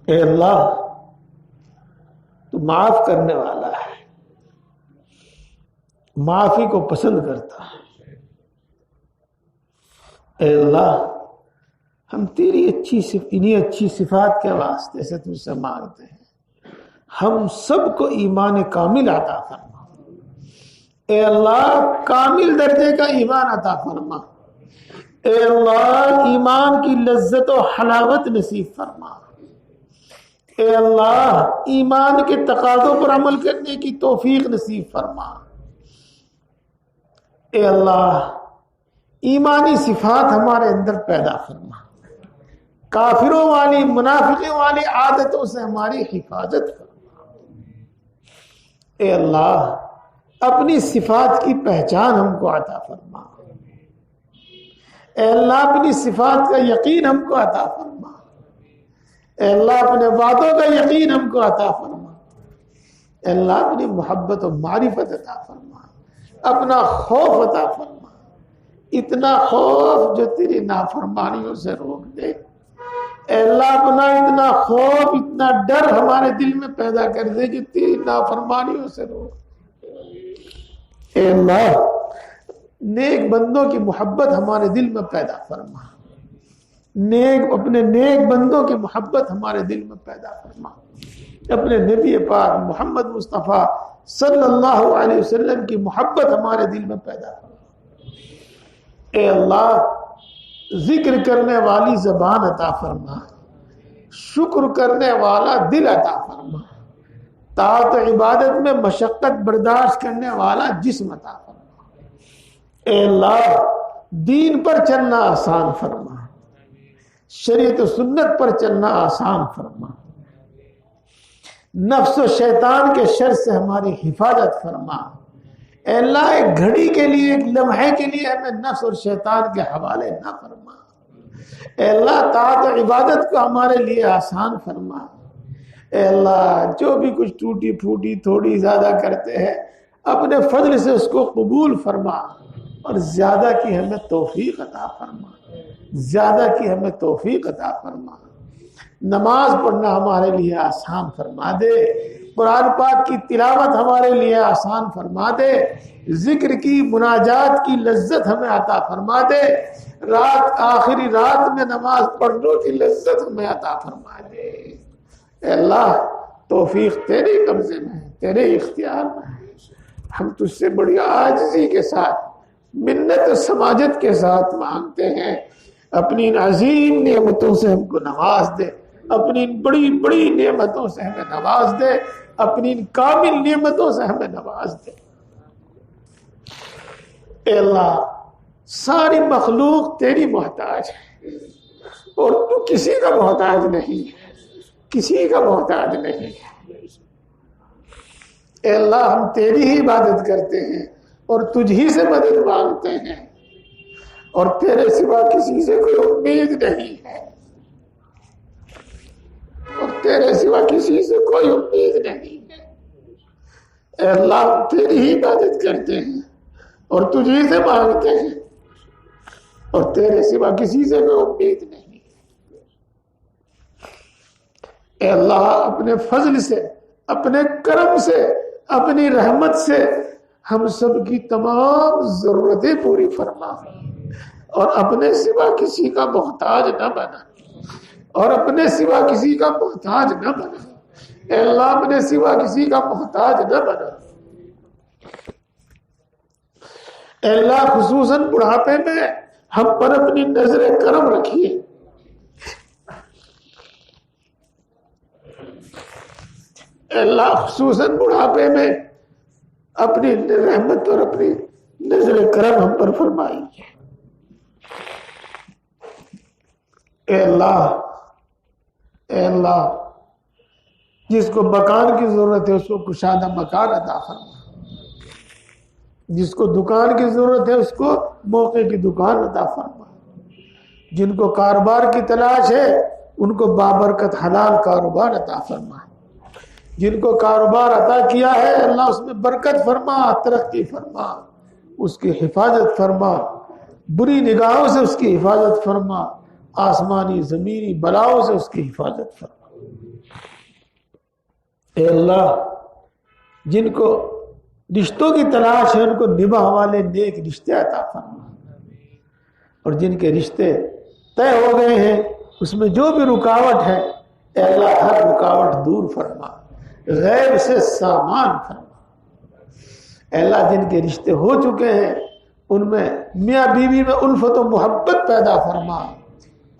اے اللہ تو معاف کرنے والا ہے، معافی کو پسند کرتا ہے. اے اللہ ہم تیری انہی اچھی صفات کے واسطے سے تجھ سے مانگتے ہیں، ہم سب کو ایمان کامل عطا فرما. اے اللہ کامل درجے کا ایمان عطا فرما. اے اللہ ایمان کی لذت و حلاوت نصیب فرما. اے اللہ ایمان کے تقاضوں پر عمل کرنے کی توفیق نصیب فرما. اے اللہ ایمانی صفات ہمارے اندر پیدا فرما. کافروں والی منافقوں والی عادتوں سے ہماری حفاظت فرما. اے اللہ اپنی صفات کی پہچان ہم کو عطا فرما. اے اللہ اپنی صفات کا یقین ہم کو عطا فرما. اے اللہ اپنے وعدوں کا یقین ہم کو عطا فرما. اے اللہ اپنی محبت و معرفت عطا فرما. اپنا خوف عطا فرما، اتنا خوف جو تیری نافرمانیوں سے روک دے. اے اللہ اپنا اتنا خوف اتنا ڈر ہمارے دل میں پیدا کر دے جو تیری نافرمانیوں سے روک. اے اللہ نیک بندوں کی محبت ہمارے دل میں پیدا فرما. اپنے نیک بندوں کی محبت ہمارے دل میں پیدا فرما. اپنے نبی پاک محمد مصطفیٰ صلی اللہ علیہ وسلم کی محبت ہمارے دل میں پیدا فرما. اے اللہ ذکر کرنے والی زبان عطا فرما، شکر کرنے والا دل عطا فرما، طاعت عبادت میں مشقت برداشت کرنے والا جسم عطا فرما. اے اللہ دین پر چلنا آسان فرما، شریعت و سنت پر چلنا آسان فرما. نفس و شیطان کے شر سے ہماری حفاظت فرما. اے اللہ ایک گھڑی کے لیے ایک لمحے کے لیے ہمیں نفس اور شیطان کے حوالے نہ فرما. اے اللہ طاعت و عبادت کو ہمارے لیے آسان فرما. اے اللہ جو بھی کچھ ٹوٹی پھوٹی تھوڑی زیادہ کرتے ہیں اپنے فضل سے اس کو قبول فرما اور زیادہ کی ہمیں توفیق عطا فرما. زیادہ کی ہمیں توفیق عطا فرما. نماز پڑھنا ہمارے لیے آسان فرما دے. قرآن پاک کی تلاوت ہمارے لیے آسان فرما دے. ذکر کی مناجات کی لذت ہمیں عطا فرما دے. آخری رات میں نماز پڑھنے کی لذت ہمیں عطا فرما دے. اے اللہ توفیق تیرے قبضے میں ہے، تیرے اختیار میں ہے. ہم تجھ سے بڑی عاجزی کے ساتھ منت و سماجت کے ساتھ مانگتے ہیں، اپنی ان عظیم نعمتوں سے ہم کو نواز دے. اپنی ان بڑی بڑی نعمتوں سے ہمیں نواز دے. اپنی ان کامل نعمتوں سے ہمیں نواز دے. اے اللہ ساری مخلوق تیری محتاج ہے اور تو کسی کا محتاج نہیں ہے، کسی کا محتاج نہیں ہے. اے اللہ ہم تیری ہی عبادت کرتے ہیں اور تجھ ہی سے مدد مانگتے ہیں اور تیرے سوا کسی سے کوئی امید نہیں ہے، اور تیرے سوا کسی سے کوئی امید نہیں ہے. اے اللہ ہم تیری ہی عبادت کرتے ہیں اور تجھ ہی سے مانگتے ہیں اور تیرے سوا کسی سے کوئی امید نہیں. اے اللہ اپنے فضل سے، اپنے کرم سے، اپنی رحمت سے ہم سب کی تمام ضرورتیں پوری فرما اور اپنے سوا کسی کا محتاج نہ بنا، اور اپنے سوا کسی کا محتاج نہ بنا. اے اللہ اپنے سوا کسی کا محتاج نہ بنا. اے اللہ خصوصاً بڑھاپے میں ہم پر اپنی نظر کرم رکھیے. اے اللہ خصوصاً بڑھاپے میں اپنی رحمت اور اپنی نظر کرم ہم پر فرمائیے. اے اللہ، اے اللہ جس کو مکان کی ضرورت ہے اس کو کشادہ مکان عطا فرما. جس کو دکان کی ضرورت ہے اس کو موقع کی دکان عطا فرما، جن کو کاروبار کی تلاش ہے ان کو بابرکت حلال کاروبار عطا فرما، جن کو کاروبار عطا کیا ہے اللہ اس میں برکت فرما، ترقی فرما، اس کی حفاظت فرما، بری نگاہوں سے اس کی حفاظت فرما، آسمانی زمینی بلاؤں سے اس کی حفاظت فرما۔ اے اللہ جن کو رشتوں کی تلاش ہے ان کو نباہ والے نیک رشتے عطا فرما، اور جن کے رشتے طے ہو گئے ہیں اس میں جو بھی رکاوٹ ہے اے اللہ ہر رکاوٹ دور فرما، غیب سے سامان فرما۔ اے اللہ جن کے رشتے ہو چکے ہیں ان میں میاں بیوی میں الفت و محبت پیدا فرما،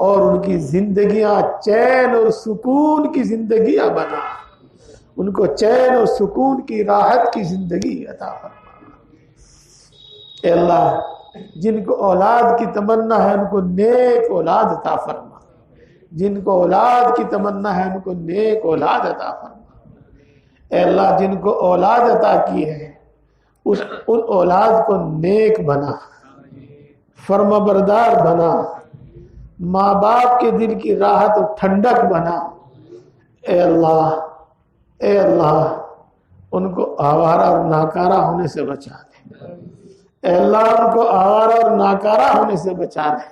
اور ان کی زندگیاں چین اور سکون کی زندگیاں بنا، ان کو چین اور سکون کی راحت کی زندگی عطا فرما۔ اے اللہ جن کو اولاد کی تمنا ہے ان کو نیک اولاد عطا فرما، جن کو اولاد کی تمنا ہے ان کو نیک اولاد عطا فرما۔ اے اللہ جن کو اولاد عطا کی ہے ان اولاد کو نیک بنا، فرما بردار بنا، ماں باپ کے دل کی راحت اور ٹھنڈک بنا۔ اے اللہ ان کو آوارہ اور ناکارہ ہونے سے بچا دے، اے اللہ ان کو آوارہ اور ناکارہ ہونے سے بچا دے،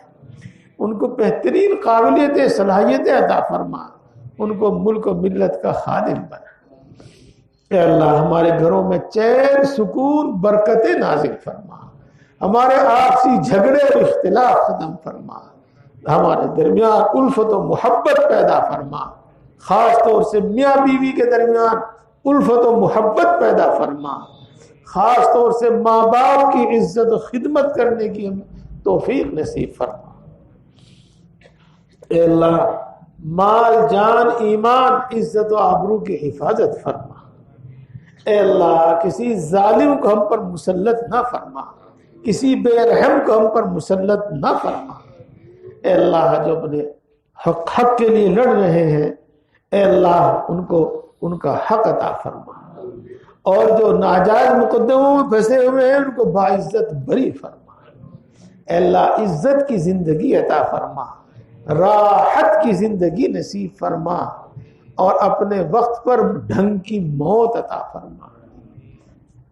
ان کو بہترین قابلیتیں صلاحیتیں عطا فرما، ان کو ملک و ملت کا خادم بنا۔ اے اللہ ہمارے گھروں میں چین سکون برکتیں نازل فرما، ہمارے آپسی جھگڑے اور اختلاف ختم فرما، ہمارے درمیان الفت و محبت پیدا فرما، خاص طور سے میاں بیوی کے درمیان الفت و محبت پیدا فرما، خاص طور سے ماں باپ کی عزت و خدمت کرنے کی ہمیں توفیق نصیب فرما۔ اے اللہ مال جان ایمان عزت و آبرو کی حفاظت فرما۔ اے اللہ کسی ظالم کو ہم پر مسلط نہ فرما، کسی بے رحم کو ہم پر مسلط نہ فرما۔ اے اللہ جو اپنے حق کے لیے لڑ رہے ہیں اے اللہ ان کا حق عطا فرما، اور جو ناجائز مقدموں میں پھنسے ہوئے ہیں ان کو باعزت بری فرما۔ اے اللہ عزت کی زندگی عطا فرما، راحت کی زندگی نصیب فرما، اور اپنے وقت پر ڈھنگ کی موت عطا فرما۔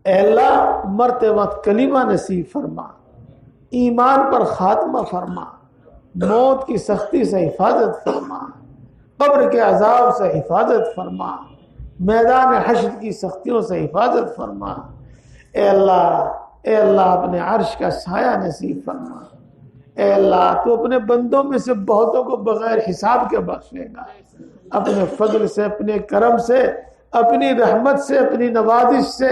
اے اللہ مرتے وقت کلمہ نصیب فرما، ایمان پر خاتمہ فرما، موت کی سختی سے حفاظت فرما، قبر کے عذاب سے حفاظت فرما، میدان حشر کی سختیوں سے حفاظت فرما۔ اے اللہ اپنے عرش کا سایہ نصیب فرما۔ اے اللہ تو اپنے بندوں میں سے بہتوں کو بغیر حساب کے بخشے گا، اپنے فضل سے، اپنے کرم سے، اپنی رحمت سے، اپنی نوازش سے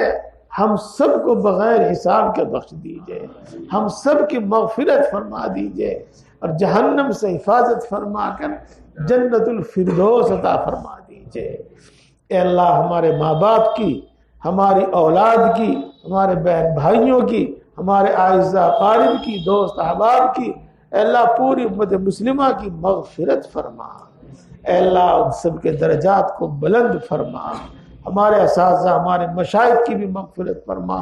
ہم سب کو بغیر حساب کے بخش دیجئے، ہم سب کی مغفرت فرما دیجئے، اور جہنم سے حفاظت فرما کر جنت الفردوس عطا فرما دیجئے۔ اے اللہ ہمارے ماں باپ کی، ہماری اولاد کی، ہمارے بہن بھائیوں کی، ہمارے اعزاء اقارب کی، دوست احباب کی، اے اللہ پوری امت مسلمہ کی مغفرت فرما۔ اے اللہ ان سب کے درجات کو بلند فرما، ہمارے اساتذہ ہمارے مشائخ کی بھی مغفرت فرما،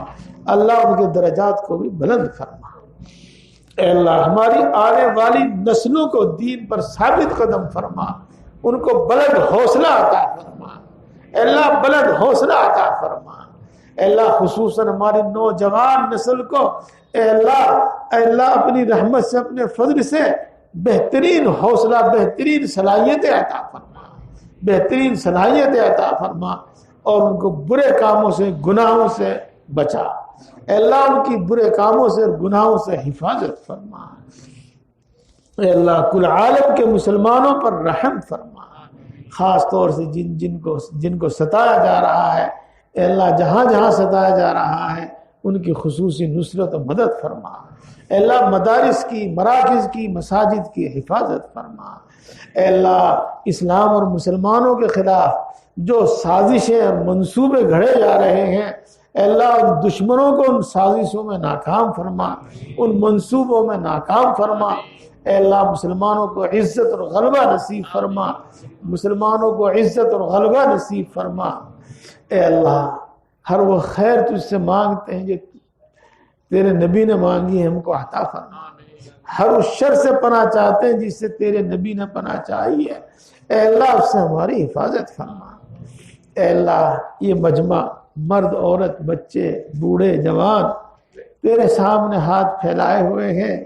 اللہ ان کے درجات کو بھی بلند فرما۔ اے اللہ ہماری آنے والی نسلوں کو دین پر ثابت قدم فرما، ان کو بلند حوصلہ عطا فرما، اے اللہ بلند حوصلہ عطا فرما۔ اے اللہ خصوصاً ہماری نوجوان نسل کو اے اللہ اپنی رحمت سے، اپنے فضل سے بہترین حوصلہ، بہترین صلاحیتیں عطا فرما، بہترین صلاحیتیں عطا فرما، اور ان کو برے کاموں سے، گناہوں سے بچا۔ اے اللہ ان کی برے کاموں سے، گناہوں سے حفاظت فرما۔ اے اللہ کل عالم کے مسلمانوں پر رحم فرما، خاص طور سے جن کو ستایا جا رہا ہے اے اللہ جہاں جہاں ستایا جا رہا ہے ان کی خصوصی نصرت و مدد فرما۔ اے اللہ مدارس کی، مراکز کی، مساجد کی حفاظت فرما۔ اے اللہ اسلام اور مسلمانوں کے خلاف جو سازشیں اور منصوبے گھڑے جا رہے ہیں اے اللہ ان دشمنوں کو ان سازشوں میں ناکام فرما، ان منصوبوں میں ناکام فرما۔ اے اللہ مسلمانوں کو عزت اور غلبہ نصیب فرما، مسلمانوں کو عزت اور غلبہ نصیب فرما۔ اے اللہ ہر وہ خیر تجھ سے مانگتے ہیں تیرے نبی نے مانگی ہے ہم کو عطا فرما۔ ہر اس شر سے پناہ چاہتے ہیں جس سے تیرے نبی نے پناہ چاہی ہے، اے اللہ اس سے ہماری حفاظت فرما۔ اے اللہ یہ مجمع مرد عورت بچے بوڑھے جوان تیرے سامنے ہاتھ پھیلائے ہوئے ہیں،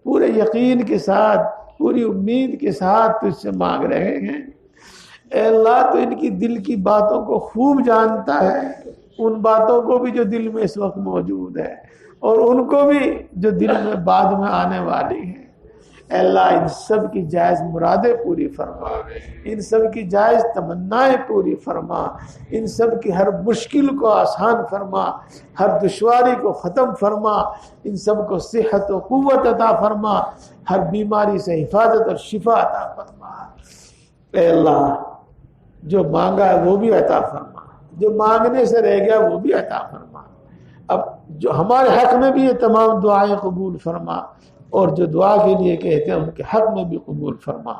پورے یقین کے ساتھ پوری امید کے ساتھ تجھ سے مانگ رہے ہیں۔ اے اللہ تو ان کی دل کی باتوں کو خوب جانتا ہے، ان باتوں کو بھی جو دل میں اس وقت موجود ہے اور ان کو بھی جو دل میں بعد میں آنے والی ہیں۔ اے اللہ ان سب کی جائز مرادیں پوری فرما، ان سب کی جائز تمنائیں پوری فرما، ان سب کی ہر مشکل کو آسان فرما، ہر دشواری کو ختم فرما، ان سب کو صحت و قوت عطا فرما، ہر بیماری سے حفاظت اور شفا عطا فرما۔ اے اللہ جو مانگا ہے وہ بھی عطا فرما، جو مانگنے سے رہ گیا وہ بھی عطا فرما۔ اب جو ہمارے حق میں بھی یہ تمام دعائیں قبول فرما، اور جو دعا کے لیے کہتے ہیں ان کے حق میں بھی قبول فرما،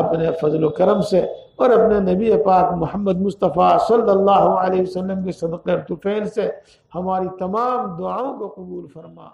اپنے فضل و کرم سے اور اپنے نبی پاک محمد مصطفیٰ صلی اللہ علیہ وسلم کے صدقے اور طفیل سے ہماری تمام دعاؤں کو قبول فرما۔